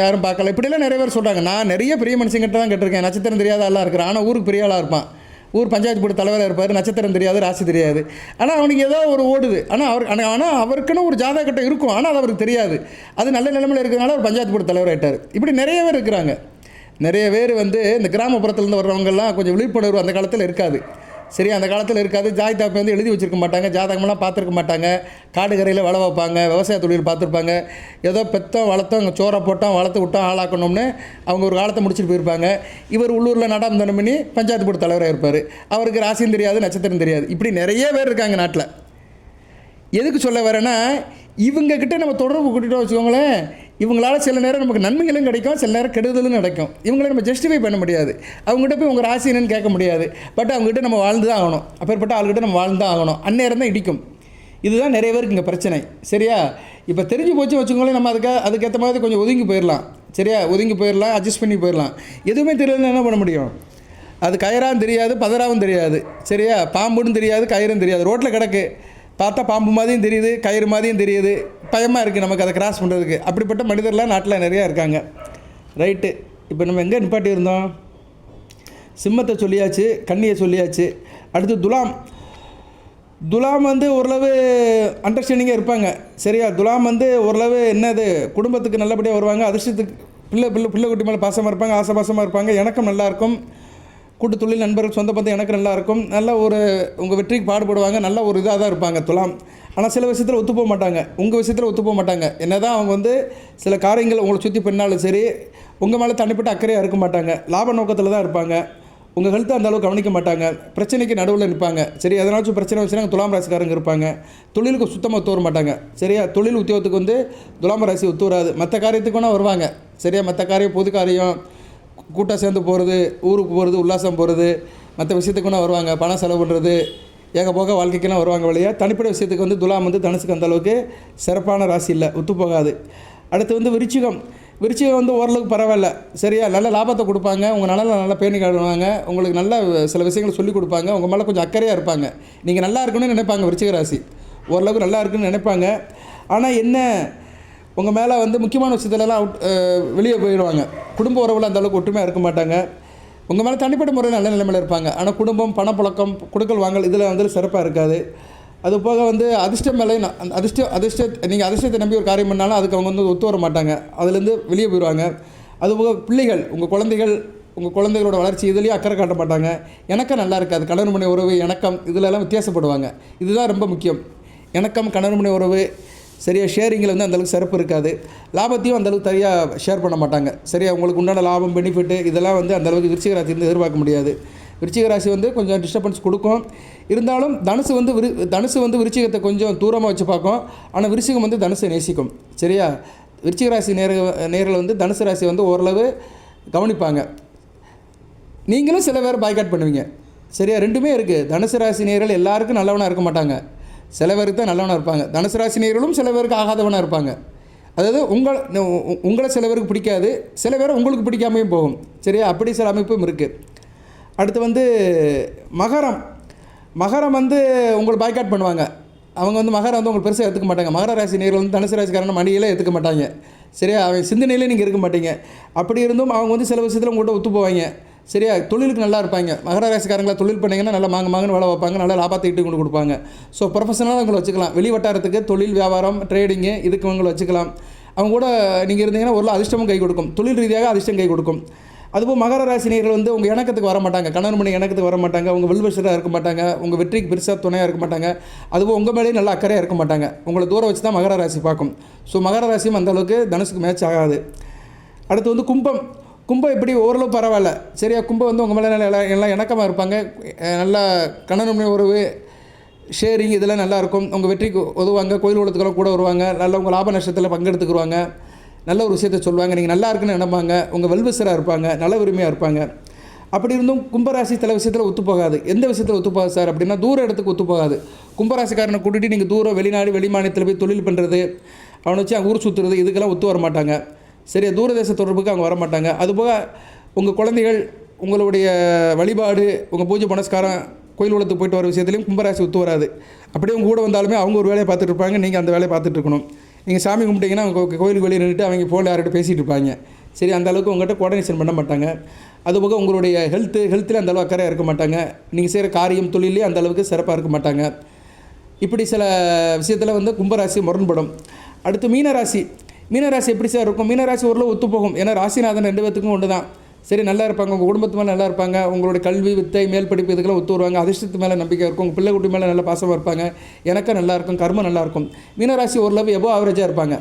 யாரும் பார்க்கல, இப்படிலாம் நிறைய பேர் சொல்கிறாங்க. நான் நிறைய பெரிய மனுஷங்கிட்ட தான் கேட்டிருக்கேன், நட்சத்திரம் தெரியாத ஆளாக இருக்கிறான், ஆனால் ஊருக்கு பெரிய ஆளாக இருப்பான், ஊர் பஞ்சாயத்து போர்டு தலைவராக இருப்பார், நட்சத்திரம் தெரியாது, ராசி தெரியாது. ஆனால் அவனுக்கு ஏதோ ஒரு ஓடுது, ஆனால் அவருக்குன்னு ஒரு ஜாதகட்டம் இருக்கும், ஆனால் அது அவருக்கு தெரியாது. அது நல்ல நிலைமையில் இருக்கிறதுனால ஒரு பஞ்சாயத்து போர்டு தலைவராகிட்டார். இப்படி நிறைய பேர் இருக்கிறாங்க. நிறைய பேர் வந்து இந்த கிராமப்புறத்துலேருந்து வர்றவங்கெல்லாம் கொஞ்சம் விழிப்புணர்வு அந்த காலத்தில் இருக்காது. சரி, அந்த காலத்தில் இருக்காது. ஜாதி தாப்பை வந்து எழுதி வச்சுருக்க மாட்டாங்க, ஜாதகமெல்லாம் பார்த்துருக்க மாட்டாங்க, காடு கரையில் வள வைப்பாங்க, விவசாய தொழில் பார்த்துருப்பாங்க. ஏதோ பெற்றோம் வளர்த்தோம், அங்கே சோறை போட்டோம், வளர்த்து விட்டோம், ஆளாக்கணும்னு அவங்க ஒரு காலத்தை முடிச்சுட்டு போயிருப்பாங்க. இவர் உள்ளூரில் நடாம் தனம் பண்ணி பஞ்சாயத்து போர்டு தலைவராக இருப்பார். அவருக்கு ராசியும் தெரியாது, நட்சத்திரம் தெரியாது. இப்படி நிறைய பேர் இருக்காங்க நாட்டில். எதுக்கு சொல்ல வரேன்னா, இவங்கக்கிட்ட நம்ம தொடர்பு கூட்டிகிட்டோம் வச்சுக்கோங்களேன், இவங்களால சில நேரம் நமக்கு நன்மைகளும் கிடைக்கும், சில நேரம் கெடுதலும் நடக்கும். இவங்களை நம்ம ஜஸ்டிஃபை பண்ண முடியாது. அவங்ககிட்ட போய் உங்கள் ராசி என்னன்னு கேட்க முடியாது. பட் அவங்ககிட்ட நம்ம வாழ்ந்து தான் ஆகணும். அப்பேற்பட்ட ஆள்கிட்ட நம்ம வாழ்ந்து தான் ஆகணும். அந்நேரம் தான் இடிக்கும். இதுதான் நிறைய பேருக்கு இங்கே பிரச்சனை. சரியா? இப்போ தெரிஞ்சு போச்சு வச்சுக்கோங்களேன், நம்ம அதுக்கேற்ற மாதிரி கொஞ்சம் ஒதுங்கி போயிடலாம். சரியா? ஒதுங்கி போயிடலாம், அட்ஜஸ்ட் பண்ணி போயிடலாம். எதுவுமே தெரியலன்னு என்ன பண்ண முடியும்? அது கயிறாவும் தெரியாது, பதறாவும் தெரியாது. சரியா? பாம்புன்னு தெரியாது, கயிறும் தெரியாது. ரோட்டில் கிடக்கு, பார்த்தா பாம்பு மாதிரியும் தெரியுது, கயிறு மாதிரியும் தெரியுது, பயமாக இருக்குது நமக்கு அதை கிராஸ் பண்ணுறதுக்கு. அப்படிப்பட்ட மனிதர்லாம் நாட்டில் நிறையா இருக்காங்க. ரைட்டு. இப்போ நம்ம எங்கே நிப்பாட்டி இருந்தோம்? சிம்மத்தை சொல்லியாச்சு, கன்னியை சொல்லியாச்சு. அடுத்து துலாம் வந்து ஓரளவு அண்டர்ஸ்டாண்டிங்காக இருப்பாங்க. சரியா? துலாம் வந்து ஓரளவு என்னது, குடும்பத்துக்கு நல்லபடியாக வருவாங்க, அதிர்ஷ்டத்துக்கு பிள்ளை குட்டி மேலே பாசமாக இருப்பாங்க, ஆசபாசமாக இருப்பாங்க, எனக்கும் நல்லாயிருக்கும், கூட்டு தொழில், நண்பர்கள், சொந்த பந்தம் எனக்கு நல்லாயிருக்கும், நல்ல ஒரு உங்கள் வெற்றிக்கு பாடுபடுவாங்க, நல்ல ஒரு இதாக தான் இருப்பாங்க துலாம். ஆனால் சில விஷயத்தில் ஒத்து போக மாட்டாங்க. உங்கள் விஷயத்தில் ஒத்து போக மாட்டாங்க. என்ன தான் அவங்க வந்து சில காரியங்கள் உங்களை சுற்றி பண்ணாலும் சரி, உங்கள் மேலே தனிப்பட்ட அக்கறையாக இருக்க மாட்டாங்க. லாப நோக்கத்தில் தான் இருப்பாங்க. உங்கள் ஹெல்த்தை அந்த அளவுக்கு கவனிக்க மாட்டாங்க. பிரச்சனைக்கு நடுவில் நிற்பாங்க. சரி, எதனாச்சும் பிரச்சனை வச்சுன்னா துலாம் ராசிக்காரங்க இருப்பாங்க. தொழிலுக்கு சுத்தமாக ஒத்து வர மாட்டாங்க. சரியா? தொழில் உத்தியோகத்துக்கு வந்து துலாம் ராசி ஒத்து வராது. மற்ற காரியத்துக்கு வேணால் வருவாங்க. சரியா? மற்ற காரியம், பொது காரியம், கூட்டாக சேர்ந்து போகிறது, ஊருக்கு போகிறது, உல்லாசம் போகிறது, மற்ற விஷயத்துக்கு வேணால் வருவாங்க. பணம் செலவு பண்ணுறது, ஏக போக வாழ்க்கைக்கெல்லாம் வருவாங்க. வழியாக தனிப்பட்ட விஷயத்துக்கு வந்து துலாம் வந்து தனுசுக்கு அந்தளவுக்கு சிறப்பான ராசி இல்லை, ஒத்து போகாது. அடுத்து வந்து விருச்சிகம் வந்து ஓரளவுக்கு பரவாயில்ல. சரியா? நல்ல லாபத்தை கொடுப்பாங்க, உங்கள் நல்லா பேணி காடுவாங்க, உங்களுக்கு நல்ல சில விஷயங்களை சொல்லிக் கொடுப்பாங்க, உங்கள் மேலே கொஞ்சம் அக்கறையாக இருப்பாங்க, நீங்கள் நல்லா இருக்குன்னு நினைப்பாங்க. விருச்சிக ராசி ஓரளவுக்கு நல்லா இருக்குன்னு நினைப்பாங்க. ஆனால் என்ன, உங்கள் மேலே வந்து முக்கியமான விஷயத்துலலாம் வெளியே போயிடுவாங்க. குடும்ப உறவில் அந்தளவுக்கு ஒற்றுமையாக இருக்க மாட்டாங்க. உங்கள் மேலே தனிப்பட்ட முறையில் நல்ல நிலைமையில் இருப்பாங்க. ஆனால் குடும்பம், பணப்புழக்கம், கொடுக்கல் வாங்கல் இதில் வந்து சிறப்பாக இருக்காது. அது போக வந்து அதிர்ஷ்டம் மேலே நீங்கள் அதிர்ஷ்டத்தை நம்பி ஒரு காரியம் பண்ணாலும் அதுக்கு அவங்க வந்து ஒத்து வர மாட்டாங்க. அதுலேருந்து வெளியே போயிடுவாங்க. அதுபோக பிள்ளைகள், உங்கள் குழந்தைகளோட வளர்ச்சி இதுலேயும் அக்கறை காட்ட மாட்டாங்க. இணக்கம் நல்லா இருக்காது. கணவன் மனைவி உறவு, இணக்கம் இதிலெல்லாம் வித்தியாசப்படுவாங்க. இதுதான் ரொம்ப முக்கியம். இணக்கம், கணவன் மனைவி உறவு, சரியா? ஷேரிங்கில் வந்து அந்தளவுக்கு சிறப்பு இருக்காது. லாபத்தையும் அந்தளவுக்கு சரியாக ஷேர் பண்ண மாட்டாங்க. சரியா? உங்களுக்கு உண்டான லாபம், பெனிஃபிட்டு இதெல்லாம் வந்து அந்தளவுக்கு விருச்சிக ராசியிருந்து எதிர்பார்க்க முடியாது. விருச்சிக ராசி வந்து கொஞ்சம் டிஸ்டர்பன்ஸ் கொடுக்கும். இருந்தாலும் தனுசு வந்து விருச்சிகத்தை கொஞ்சம் தூரமாக வச்சு பார்க்கும். ஆனால் விருச்சிகம் வந்து தனுசை நேசிக்கும். சரியா? விருச்சிக ராசி நேரில் வந்து தனுசு ராசி வந்து ஓரளவு கவனிப்பாங்க. நீங்களும் சில பேர் பாய்காட் பண்ணுவீங்க. சரியா? ரெண்டுமே இருக்குது. தனுசு ராசி நேரில் எல்லாருக்கும் நல்லவனாக இருக்க மாட்டாங்க, சில பேருக்கு தான் நல்லவனாக இருப்பாங்க. தனுசு ராசி நேயர்களும் சில பேருக்கு ஆகாதவனாக இருப்பாங்க. அதாவது உங்களை சில பேருக்கு பிடிக்காது, சில பேர் உங்களுக்கு பிடிக்காமையும் போகும். சரியா? அப்படி சில அமைப்பும் இருக்குது. அடுத்து வந்து மகரம் வந்து உங்களை பாய்காட் பண்ணுவாங்க. அவங்க வந்து மகரம் வந்து உங்களுக்கு பெருசாக ஏற்றுக்க மாட்டாங்க. மகர ராசி நேர்கள் வந்து தனுசு ராசிக்காரன மணியிலே ஏற்றுக்க மாட்டாங்க. சரியா, அவன் சிந்தனையிலே நீங்கள் இருக்க மாட்டீங்க. அப்படி இருந்தும் அவங்க வந்து சில விஷயத்தில் உங்கள்கிட்ட ஒத்து போவாங்க. சரியா, தொழிலுக்கு நல்லா இருப்பாங்க. மகர ராசிக்காரங்களா தொழில் பண்ணிங்கன்னா நல்லா மாங்கன்னு வேலை வைப்பாங்க, நல்லா லாபத்தை ஈட்டு கொண்டு கொடுப்பாங்க. ஸோ ப்ரொஃபஷனலாக உங்களை வச்சுக்கலாம். வெளி வட்டாரத்துக்கு தொழில் வியாபாரம் ட்ரேடிங்கு இதுக்கு உங்களை வச்சுக்கலாம். அவங்க கூட நீங்கள் இருந்தீங்கன்னா ஒரு அதிர்ஷ்டமும் கை கொடுக்கும், தொழில் ரீதியாக அதிர்ஷ்டம் கை கொடுக்கும். அதுபோல் மகர ராசினியர்கள் வந்து உங்கள் இணக்கத்துக்கு வர மாட்டாங்க, கணவன் மணி இணக்கத்துக்கு வர மாட்டாங்க, உங்கள் வெல்விஷராக இருக்க மாட்டாங்க, உங்கள் வெற்றிக்கு பெருசாக துணையாக இருக்க மாட்டாங்க. அதுபோல் உங்கள் மேலேயும் நல்லா அக்கறையாக இருக்க மாட்டாங்க. உங்களை தூரம் வச்சு தான் மகர ராசி பார்க்கும். ஸோ மகர ராசியும் அந்தளவுக்கு தனுசுக்கு மேட்ச் ஆகாது. அடுத்து வந்து கும்பம் இப்படி ஓரளவு பரவாயில்ல. சரியா, கும்பம் வந்து உங்கள் மேலே நல்லா எல்லாம் இணக்கமாக இருப்பாங்க, நல்லா கணவன் மணி உறவு ஷேரிங் இதெல்லாம் நல்லாயிருக்கும். உங்கள் வெற்றிக்கு உதவுவாங்க, கோயில் உலகத்துக்கெல்லாம் கூட வருவாங்க, நல்லா உங்கள் லாப நஷ்டத்தில் பங்கெடுத்துக்குருவாங்க, நல்ல ஒரு விஷயத்த சொல்லுவாங்க, நீங்கள் நல்லா இருக்குன்னு நினைப்பாங்க, உங்கள் வெல்விஷராக இருப்பாங்க, நல்ல உரிமையாக இருப்பாங்க. அப்படி இருந்தும் கும்பராசி சில விஷயத்தில் ஒத்து போகாது. எந்த விஷயத்தில் ஒத்து போகாது சார் அப்படின்னா, தூர இடத்துக்கு ஒத்து போகாது. கும்பராசிக்காரனை கூட்டிகிட்டு நீங்கள் தூரம் வெளிநாடு வெளிமாநிலத்தில் போய் தொழில் பண்ணுறது, அவனை வச்சு அங்கே ஊர் சுற்றுறது இதுக்கெல்லாம் ஒத்து வர மாட்டாங்க. சரியா, தூரதேச தொடர்புக்கு அவங்க வர மாட்டாங்க. அதுபோக உங்கள் குழந்தைகள், உங்களுடைய வழிபாடு, உங்கள் பூஜை புனஸ்காரம், கோயில் உலகத்துக்கு போயிட்டு வர விஷயத்துலையும் கும்பராசி ஒத்து வராது. அப்படியே உங்கள் கூட வந்தாலுமே அவங்க ஒரு வேலையை பார்த்துட்டு இருப்பாங்க, நீங்கள் அந்த வேலையை பார்த்துட்டு இருக்கணும். நீங்கள் சாமி கும்பிட்டீங்கன்னா அவங்க கோயிலுக்கு வெளியே நின்றுட்டு அவங்க ஃபோனில் யார்கிட்ட பேசிகிட்டு இருப்பாங்க. சரி, அந்த அளவுக்கு உங்கள்கிட்ட கோஆர்டினேஷன் பண்ண மாட்டாங்க. அதுபோக உங்களுடைய ஹெல்த்தில் அந்த அளவு அக்கறையாக இருக்க மாட்டாங்க. நீங்கள் செய்கிற காரியம் தொழிலே அந்த அளவுக்கு சிறப்பாக இருக்க மாட்டாங்க. இப்படி சில விஷயத்தில் வந்து கும்பராசி முரண்படும். அடுத்து மீனராசி எப்படி சார் இருக்கும்? மீனராசி ஓரளவு ஒத்து போகும். ஏன்னா ராசிநாதன் 2 பேத்துக்கும் ஒன்று தான். சரி, நல்லா இருப்பாங்க, உங்கள் குடும்பத்து மேலே நல்லா இருப்பாங்க, உங்களுடைய கல்வி வித்தை மேல் படிப்பு இதுக்கெல்லாம் ஒத்து வருவாங்க, அதிர்ஷ்டத்து மேலே நம்பிக்கை இருக்கும், உங்கள் பிள்ளை குட்டி மேலே நல்ல பாசமாக இருப்பாங்க, எனக்கும் நல்லாயிருக்கும், கர்மம் நல்லாயிருக்கும். மீனராசி ஓரளவு எபோ ஆவரேஜாக இருப்பாங்க.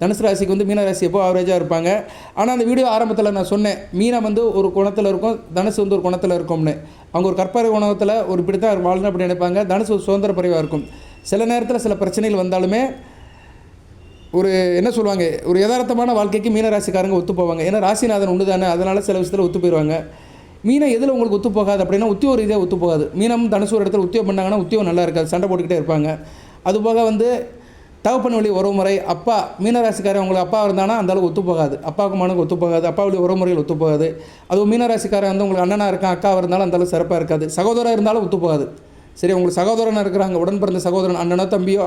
தனுசு ராசிக்கு வந்து மீனராசி எப்போ ஆவரேஜாக இருப்பாங்க. ஆனால் அந்த வீடியோ ஆரம்பத்தில் நான் சொன்னேன், மீனம் வந்து ஒரு குணத்தில் இருக்கும், தனுசு வந்து ஒரு குணத்தில் இருக்கும்னு. அவங்க ஒரு கற்பரை குணத்தில் ஒரு இப்படி தான் வாழணும் அப்படி நினைப்பாங்க. தனுசு ஒரு சுதந்திர பறவையாக இருக்கும். சில நேரத்தில் சில பிரச்சனைகள் வந்தாலுமே ஒரு என்ன சொல்லுவாங்க, ஒரு யதார்த்தமான வாழ்க்கைக்கு மீனராசிக்காரங்க ஒத்து போவாங்க. ஏன்னா ராசிநாதன் உண்டு தானே, அதனால் சில விஷயத்தில் ஒத்து போயிடுவாங்க. மீனம் எதில் உங்களுக்கு ஒத்து போகாது அப்படின்னா, உத்தியோக ரீதியாக ஒத்து போகாது. மீனம் தனுசு ஒரு இடத்துல உத்தியோகம் பண்ணாங்கன்னா உத்தியோகம் நல்லா இருக்காது, சண்டை போட்டுக்கிட்டே இருப்பாங்க. அதுபோக வந்து தகப்பன் வழி உறவுமுறை, அப்பா மீனராசிக்காரன் உங்களுக்கு அப்பா இருந்தானா அந்த அளவுக்கு ஒத்து போகாது, அப்பாவுக்கு மனுக்கு ஒத்து போகாது, அப்பா வழி உறவுமுறைகள் ஒத்து போகாது. அதுவும் மீனராசிக்காரன் வந்து உங்களுக்கு அண்ணனாக இருக்கான், அக்காவாக இருந்தாலும் அந்தளவுக்கு சிறப்பாக இருக்காது. சகோதரர் இருந்தாலும் ஒத்து போகாது. சரி, உங்களுக்கு சகோதரனாக இருக்கிறாங்க, உடன் பிறந்த சகோதரன், அண்ணனோ தம்பியோ,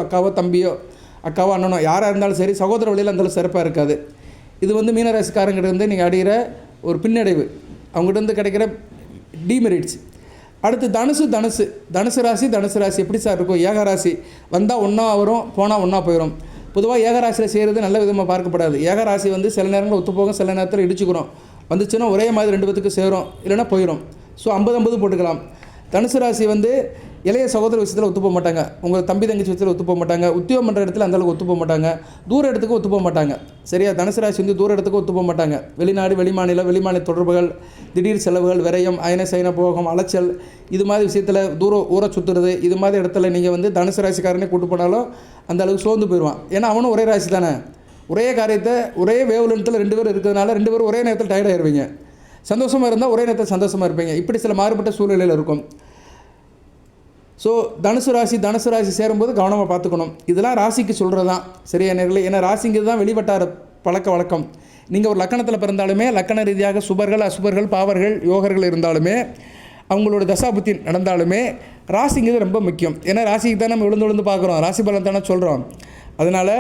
அக்காவோ அண்ணனோ யாராக இருந்தாலும் சரி, சகோதர வழியில் அந்தளவு சிறப்பாக இருக்காது. இது வந்து மீனராசிக்காரங்கிட்ட வந்து நீங்கள் அடைகிற ஒரு பின்னடைவு, அவங்ககிட்ட வந்து கிடைக்கிற டிமெரிட்ஸ். அடுத்து தனுசு ராசி எப்படி சார் இருக்கும்? ஏகராசி வந்தால் ஒன்றா வரும், போனால் ஒன்றா போயிடும். பொதுவாக ஏகராசியில் செய்கிறது நல்ல விதமாக பார்க்கப்படாது. ஏகராசி வந்து சில நேரங்களில் ஒத்து போகும், சில நேரத்தில் இடிச்சுக்கிறோம். வந்துச்சுன்னா ஒரே மாதிரி 2 பேத்துக்கு சேரும், இல்லைன்னா போயிடும். ஸோ 50-50 போட்டுக்கலாம். தனுசு ராசி வந்து இளைய சகோதர விஷயத்தில் ஒத்து போக மாட்டாங்க, உங்கள் தம்பி தங்கச்சி விஷயத்தில் ஒத்து போக மாட்டாங்க, உத்தியோகம் பண்ணுற இடத்துல அந்தளவுக்கு ஒத்து போக மாட்டாங்க, தூர இடத்துக்கு ஒத்து போக மாட்டாங்க. சரியா, தனுசு ராசி வந்து தூர இடத்துக்கு ஒத்து போக மாட்டாங்க. வெளிநாடு வெளிமாநில தொடர்புகள், திடீர் செலவுகள், விரயம், அயன போகம், அலைச்சல், இது மாதிரி விஷயத்தில் ஊரை சுற்றுறது, இது மாதிரி இடத்துல நீங்கள் வந்து தனுசு ராசிக்காரனே கூட்டு போனாலும் அந்த அளவுக்கு சோர்ந்து போயிடுவான். ஏன்னா அவனும் ஒரே ராசி தானே, ஒரே காரியத்தை ஒரே வேவ்லென்த்தில் 2 பேர் இருக்கிறதுனால 2 பேரும் ஒரே நேரத்தில் டயர்டாகிடுவீங்க. சந்தோஷமாக இருந்தால் ஒரே நேரத்தில் சந்தோஷமாக இருப்பீங்க. இப்படி சில மாறுபட்ட சூழ்நிலையில் இருக்கும். ஸோ தனுசு ராசி சேரும்போது கவனமாக பார்த்துக்கணும். இதெல்லாம் ராசிக்கு சொல்கிறது தான் சரியா நேர்களே. ஏன்னா ராசிங்கிறது தான் வெளிவட்டார பழக்க வழக்கம். நீங்கள் ஒரு லக்கணத்தில் பிறந்தாலுமே, லக்கண ரீதியாக சுபர்கள் அசுபர்கள் பாவர்கள் யோகர்கள் இருந்தாலுமே, அவங்களோட தசாபுத்தி நடந்தாலுமே ராசிங்கிறது ரொம்ப முக்கியம். ஏன்னா ராசிக்கு தான் நம்ம விழுந்து பார்க்குறோம், ராசி பலன் தானே சொல்கிறோம். அதனால்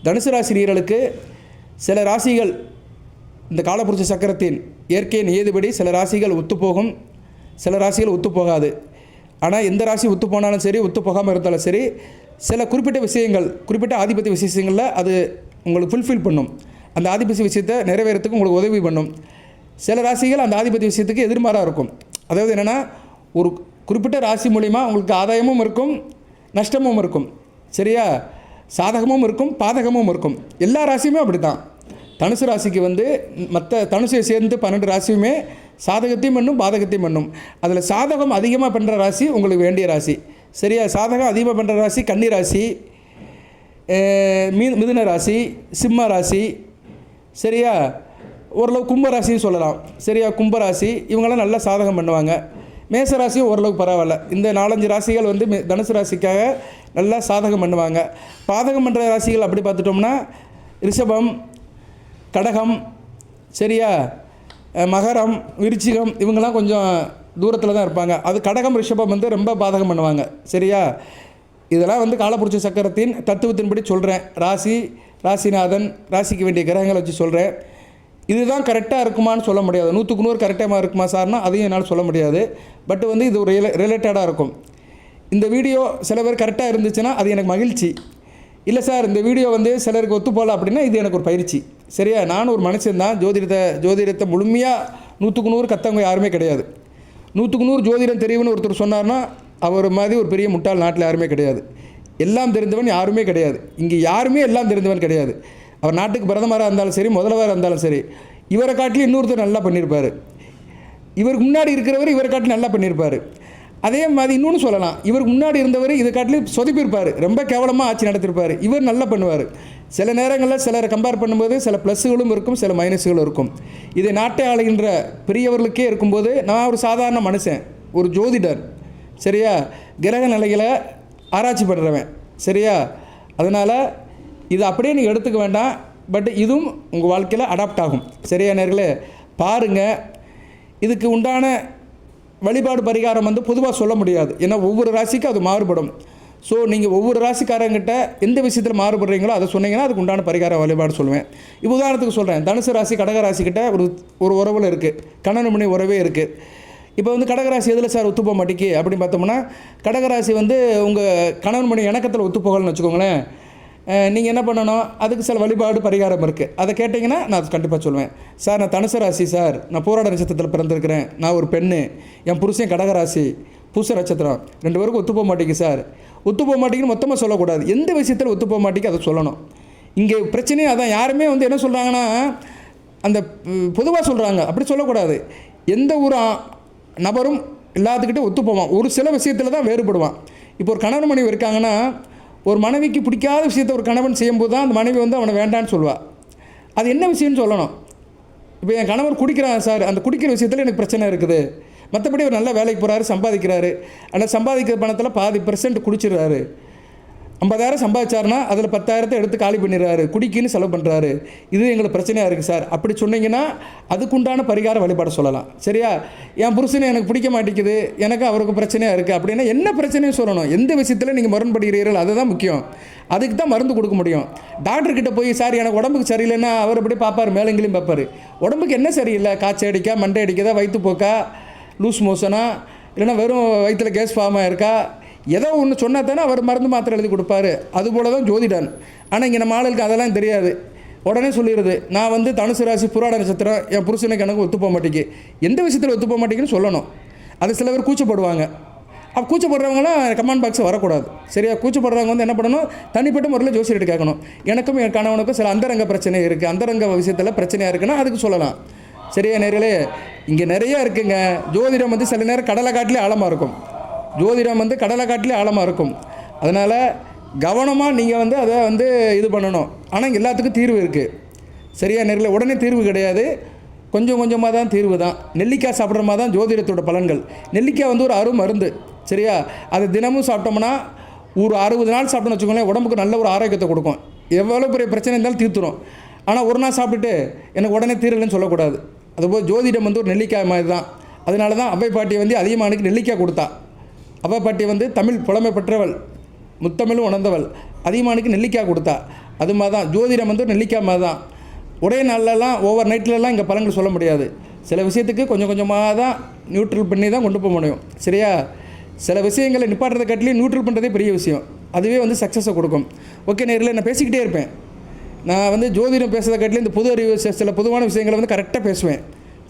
தனுசு ராசி நீர்களுக்கு சில ராசிகள் இந்த காலபுருஷ சக்கரத்தின் இயற்கையின் ஏதுபடி சில ராசிகள் ஒத்துப்போகும், சில ராசிகள் ஒத்துப்போகாது. ஆனால் எந்த ராசி ஒத்து போனாலும் சரி, ஒத்து போகாமல் இருந்தாலும் சரி, சில குறிப்பிட்ட விஷயங்கள், குறிப்பிட்ட ஆதிபத்திய விஷயங்களில் அது உங்களுக்கு ஃபுல்ஃபில் பண்ணும். அந்த ஆதிபத்திய விஷயத்தை நிறைவேறத்துக்கு உங்களுக்கு உதவி பண்ணும். சில ராசிகள் அந்த ஆதிபத்திய விஷயத்துக்கு எதிர்மாறாக இருக்கும். அதாவது என்னென்னா, ஒரு குறிப்பிட்ட ராசி மூலிமா உங்களுக்கு ஆதாயமும் இருக்கும், நஷ்டமும் இருக்கும். சரியா, சாதகமும் இருக்கும், பாதகமும் இருக்கும். எல்லா ராசியுமே அப்படி தான். தனுசு ராசிக்கு வந்து மற்ற தனுசை சேர்ந்து 12 ராசியுமே சாதகத்தையும் பண்ணும், பாதகத்தையும் பண்ணும். அதில் சாதகம் அதிகமாக பண்ணுற ராசி உங்களுக்கு வேண்டிய ராசி. சரியா, சாதகம் அதிகமாக பண்ணுற ராசி கன்னி ராசி, மிதுன ராசி, சிம்ம ராசி. சரியா, ஓரளவு கும்பராசின்னு சொல்லலாம். சரியா, கும்பராசி இவங்களாம் நல்லா சாதகம் பண்ணுவாங்க. மேசராசியும் ஓரளவுக்கு பரவாயில்ல. இந்த 4-5 ராசிகள் வந்து தனுசு ராசிக்காக நல்லா சாதகம் பண்ணுவாங்க. பாதகம் பண்ணுற ராசிகள் அப்படி பார்த்துட்டோம்னா ரிஷபம், கடகம், சரியா, மகரம், விருச்சிகம் இவங்கெல்லாம் கொஞ்சம் தூரத்தில் தான் இருப்பாங்க. அது கடகம் ரிஷபம் வந்து ரொம்ப பாதகம் பண்ணுவாங்க. சரியா, இதெல்லாம் வந்து காலப்புருஷ சக்கரத்தின் தத்துவத்தின்படி சொல்கிறேன். ராசிநாதன், ராசிக்கு வேண்டிய கிரகங்களை வச்சு சொல்கிறேன். இதுதான் கரெக்டாக இருக்குமான்னு சொல்ல முடியாது. 100க்கு 100 கரெக்டாக இருக்குமா சார்னா அதையும் என்னால் சொல்ல முடியாது. பட் வந்து இது ஒரு ரிலேட்டடாக இருக்கும். இந்த வீடியோ சில பேர் கரெக்டாக இருந்துச்சுன்னா அது எனக்கு மகிழ்ச்சி. இல்லை சார் இந்த வீடியோ வந்து சிலருக்கு ஒத்து போகல அப்படின்னா இது எனக்கு ஒரு பயிற்சி. சரியா? நானும் ஒரு மனுஷன்தான். ஜோதிடத்தை முழுமையாக 100க்கு 100 கற்றவங்க யாருமே கிடையாது. 100க்கு 100 ஜோதிடம் தெரியும்னு ஒருத்தர் சொன்னார்னா அவர் மாதிரி ஒரு பெரிய முட்டாள் நாட்டில் யாருமே கிடையாது. எல்லாம் தெரிந்தவன் யாருமே கிடையாது. இங்கே யாருமே எல்லாம் தெரிந்தவன் கிடையாது. அவர் நாட்டுக்கு பிரதமராக இருந்தாலும் சரி, முதல்வராக இருந்தாலும் சரி, இவரை காட்டிலும் இன்னொருத்தர் நல்லா பண்ணியிருப்பார். இவருக்கு முன்னாடி இருக்கிறவர் இவரை காட்டிலும் நல்லா பண்ணியிருப்பார். அதே மாதிரி இன்னொன்று சொல்லலாம், இவருக்கு முன்னாடி இருந்தவர் இதை காட்டிலும் சொதப்பியிருப்பார், ரொம்ப கேவலமாக ஆட்சி நடத்திருப்பார். இவர் நல்லா பண்ணுவார். சில நேரங்களில் சிலரை கம்பேர் பண்ணும்போது சில ப்ளஸ்ஸுகளும் இருக்கும், சில மைனஸுகளும் இருக்கும். இதை நாட்டை ஆளுகின்ற பெரியவர்களுக்கே இருக்கும்போது நான் ஒரு சாதாரண மனுஷன், ஒரு ஜோதிடர். சரியா? கிரக நிலைகளை ஆராய்ச்சி பண்ணுறவன். சரியா? அதனால் இது அப்படியே நீங்கள் எடுத்துக்க வேண்டாம். பட் இதுவும் உங்கள் வாழ்க்கையில் அடாப்ட் ஆகும். சரியா நேர்களே? பாருங்கள். இதுக்கு உண்டான வழிபாடு பரிகாரம் வந்து பொதுவாக சொல்ல முடியாது. ஏன்னா ஒவ்வொரு ராசிக்கும் அது மாறுபடும். ஸோ நீங்கள் ஒவ்வொரு ராசிக்காரங்கிட்ட எந்த விஷயத்தில் மாறுபடுறீங்களோ அதை சொன்னீங்கன்னா அதுக்கு உண்டான பரிகார வழிபாடு சொல்லுவேன். இப்போ உதாரணத்துக்கு சொல்கிறேன். தனுசு ராசி கடக ராசிக்கிட்ட ஒரு உறவில் இருக்குது, கணவன் மனைவி உறவே இருக்குது. இப்போ வந்து கடகராசி எதில் சார் ஒத்துப்போக மாட்டேங்கி அப்படின்னு பார்த்தோம்னா, கடகராசி வந்து உங்கள் கணவன் மனைவி இணக்கத்தில் ஒத்துப்போகலன்னு வச்சுக்கோங்களேன். நீங்கள் என்ன பண்ணணும், அதுக்கு சில வழிபாடு பரிகாரம் இருக்குது. அதை கேட்டிங்கன்னா நான் அது கண்டிப்பாக சொல்லுவேன். சார் நான் தனுசு ராசி சார், நான் போராட நட்சத்திரத்தில் பிறந்திருக்கிறேன், நான் ஒரு பெண்ணு, என் புருஷன் கடகராசி, பூச நட்சத்திரம், 2 பேருக்கும் ஒத்துப்போக மாட்டேங்குது சார். ஒத்துப்போக மாட்டேங்குன்னு மொத்தமாக சொல்லக்கூடாது. எந்த விஷயத்தில் ஒத்துப்போக மாட்டேங்குது அதை சொல்லணும். இங்கே பிரச்சனையே அதான். யாருமே வந்து என்ன சொல்கிறாங்கன்னா அந்த பொதுவாக சொல்கிறாங்க, அப்படி சொல்லக்கூடாது. எந்த ஒரு நபரும் எல்லாத்துக்கிட்டே ஒத்துப்போவான், ஒரு சில விஷயத்தில் தான் வேறுபடுவான். இப்போ ஒரு கணவன் மனைவி இருக்காங்கன்னா, ஒரு மனைவிக்கு பிடிக்காத விஷயத்தை ஒரு கணவன் செய்யும்போது தான் அந்த மனைவி வந்து அவனை வேண்டான்னு சொல்லுவாள். அது என்ன விஷயம்னு சொல்லணும். இப்போ என் கணவர் குடிக்கிறான் சார், அந்த குடிக்கிற விஷயத்தில் எனக்கு பிரச்சனை இருக்குது. மற்றபடி ஒரு நல்ல வேலைக்கு போகிறாரு, சம்பாதிக்கிறாரு. ஆனால் சம்பாதிக்கிற பணத்தில் 50% குடிச்சிடுறாரு. 50,000 சம்பாதிச்சாருன்னா அதில் 10,000 எடுத்து காலி பண்ணிடுறாரு, குடிக்கின்னு செலவு பண்ணுறாரு. இது எங்களுக்கு பிரச்சனையாக இருக்குது சார். அப்படி சொன்னீங்கன்னா அதுக்குண்டான பரிகார வழிபாடு சொல்லலாம். சரியா? என் புருஷனை எனக்கு பிடிக்க மாட்டேங்குது, எனக்கு அவருக்கு பிரச்சனையாக இருக்குது அப்படின்னா என்ன பிரச்சனையும் சொல்லணும். எந்த விஷயத்தில் நீங்கள் முரண்படுகிறீர்கள் அதுதான் முக்கியம். அதுக்கு தான் மருந்து கொடுக்க முடியும். டாக்டர்கிட்ட போய் சார் எனக்கு உடம்புக்கு சரியில்லைன்னா அவர் எப்படி பார்ப்பார், மேலெங்கிலையும் பார்ப்பார். உடம்புக்கு என்ன சரியில்லை, காய்ச்சல் அடிக்கா, மண்டை அடிக்கதா, வயிற்றுப்போக்கா, லூஸ் மோஷனா, இல்லைன்னா வெறும் வயிற்றில் கேஸ் ஃபார்மாக இருக்கா, ஏதோ ஒன்று சொன்னால் தானே அவர் மருந்து மாத்திரை எழுதி கொடுப்பாரு. அதுபோல் தான் ஜோதிடன். ஆனால் இங்கே நம்ம ஆளுக்கு அதெல்லாம் தெரியாது. உடனே சொல்லிடுறது, நான் வந்து தனுசு ராசி புராட நட்சத்திரம், என் புருஷனுக்கு எனக்கு ஒத்துப்போக மாட்டேங்கி. எந்த விஷயத்தில் ஒத்துப்போக மாட்டேங்குன்னு சொல்லணும். அது சில பேர் கூச்சப்படுவாங்க. அப்போ கூச்சப்படுறவங்களாம் கமெண்ட் பாக்ஸை வரக்கூடாது. சரியா? கூச்சப்படுறவங்க வந்து என்ன பண்ணணும், தனிப்பட்ட முறையில் ஜோசியர்கிட்ட கேட்கணும். எனக்கும் என் கணவனுக்கும் சில அந்தரங்க பிரச்சனை இருக்குது, அந்தரங்க விஷயத்தில் பிரச்சனையாக இருக்குன்னா அதுக்கு சொல்லலாம். சரியா நேர்களே? இங்கே நிறையா இருக்குங்க. ஜோதிடம் வந்து சில நேரம் கடலை காட்டிலே ஆழமாக இருக்கும். ஜோதிடம் வந்து கடலை காட்டிலே ஆழமாக இருக்கும். அதனால் கவனமாக நீங்கள் வந்து அதை வந்து இது பண்ணணும். ஆனால் எல்லாத்துக்கும் தீர்வு இருக்குது. சரியா நேரில்? உடனே தீர்வு கிடையாது, கொஞ்சம் கொஞ்சமாக தான் தீர்வு தான். நெல்லிக்காய் சாப்பிட்ற மாதிரி தான் ஜோதிடத்தோட பலன்கள். நெல்லிக்காய் வந்து ஒரு அருமருந்து. சரியா? அதை தினமும் சாப்பிட்டோம்னா ஒரு 60 நாள் சாப்பிட்டோன்னு வச்சுக்கோங்களேன், உடம்புக்கு நல்ல ஒரு ஆரோக்கியத்தை கொடுக்கும். எவ்வளோ பெரிய பிரச்சனை இருந்தாலும் தீர்த்துரும். ஆனால் ஒரு நாள் சாப்பிட்டுட்டு எனக்கு உடனே தீரலைன்னு சொல்லக்கூடாது. அதுபோல் ஜோதிடம் வந்து ஒரு நெல்லிக்காய் மாதிரி தான். அதனால தான் அவ்வை பாட்டியை வந்து அதிகமானுக்கு நெல்லிக்காய் கொடுத்தா. அவ்வை பாட்டி வந்து தமிழ் புலமை பெற்றவள், முத்தமிழும் உணர்ந்தவள். அதிகமானுக்கு நெல்லிக்காய் கொடுத்தா. அது மாதிரி தான் ஜோதிடம் வந்து நெல்லிக்காய் மாதிரி தான். ஒரே நாள்லலாம் ஓவர் நைட்லலாம் இங்கே பலன்கள் சொல்ல முடியாது. சில விஷயத்துக்கு கொஞ்சம் கொஞ்சமாக தான் நியூட்ரல் பண்ணி தான் கொண்டு போக முடியும். சரியா? சில விஷயங்களை நிப்பாட்டுறதை காட்டிலையும் நியூட்ரல் பண்ணுறதே பெரிய விஷயம். அதுவே வந்து சக்ஸஸை கொடுக்கும். ஓகே நேரில் நான் பேசிக்கிட்டே இருப்பேன். நான் வந்து ஜோதிடம் பேசுறதை காட்டிலும் இந்த பொது அறிவு சில பொதுவான விஷயங்களை வந்து கரெக்டாக பேசுவேன்.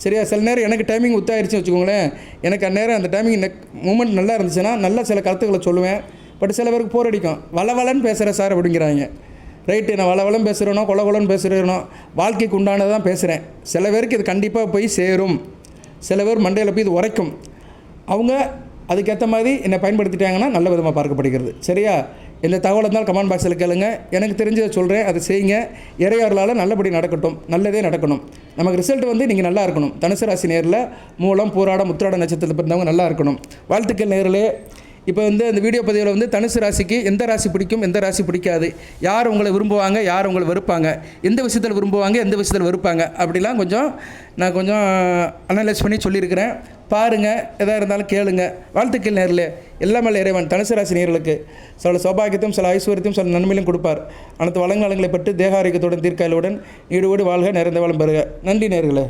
சரியா? சில நேரம் எனக்கு டைமிங் ஒத்தாயிருச்சுன்னு வச்சுக்கோங்களேன், எனக்கு அந்நேரம் அந்த டைமிங் மூமெண்ட் நல்லா இருந்துச்சுன்னா நல்ல சில கருத்துக்களை சொல்லுவேன். பட் சில பேருக்கு போர் அடிக்கும். வளவலன்னு பேசுகிறேன் சார் அப்படிங்கிறாங்க. ரைட்டு, நான் வளவலம் பேசுகிறேனோ கொலகொலன்னு பேசுகிறேனோ வாழ்க்கைக்கு உண்டானது தான் பேசுகிறேன். சில பேருக்கு இது கண்டிப்பாக போய் சேரும். சில பேர் மண்டையில் போய் இது உரைக்கும். அவங்க அதுக்கேற்ற மாதிரி என்னை பயன்படுத்திட்டாங்கன்னா நல்ல விதமாக பார்க்கப்படுகிறது. சரியா? எந்த தகவல் இருந்தாலும் கமெண்ட் பாக்ஸில் கேளுங்க. எனக்கு தெரிஞ்சதை சொல்கிறேன், அதை செய்யுங்க. இறையாறுலால் நல்லபடி நடக்கட்டும், நல்லதே நடக்கணும். நமக்கு ரிசல்ட் வந்து நீங்கள் நல்லா இருக்கணும். தனுசு ராசி நேரில் மூலம் பூராடம் உத்திராட நட்சத்திரத்தில் பிறந்தவங்க நல்லா இருக்கணும். வாழ்த்துக்கள் நேரிலே. இப்போ வந்து அந்த வீடியோ பதிவில் வந்து தனுசு ராசிக்கு எந்த ராசி பிடிக்கும், எந்த ராசி பிடிக்காது, யார் உங்களை விரும்புவாங்க, யார் உங்களை வெறுப்பாங்க, எந்த விஷயத்தில் விரும்புவாங்க, எந்த விஷயத்தில் வெறுப்பாங்க, அப்படிலாம் நான் கொஞ்சம் அனலைஸ் பண்ணி சொல்லியிருக்கிறேன். பாருங்கள், எதாக இருந்தாலும் கேளுங்க. வாழ்த்துக்கள் நேரில் எல்லாமே இறைவன் தனுசு ராசி நேர்களுக்கு சில சௌபாகியத்தையும் சில ஐஸ்வர்யத்தையும் சில நன்மையிலும் கொடுப்பார். அனைத்து வளங்களை பெற்று தேக ஆரோக்கியத்துடன் தீர்க்காயலுடன் ஈடுபடி வாழ்க, நிறைந்த வளம் பெறுக. நன்றி நேர்களே.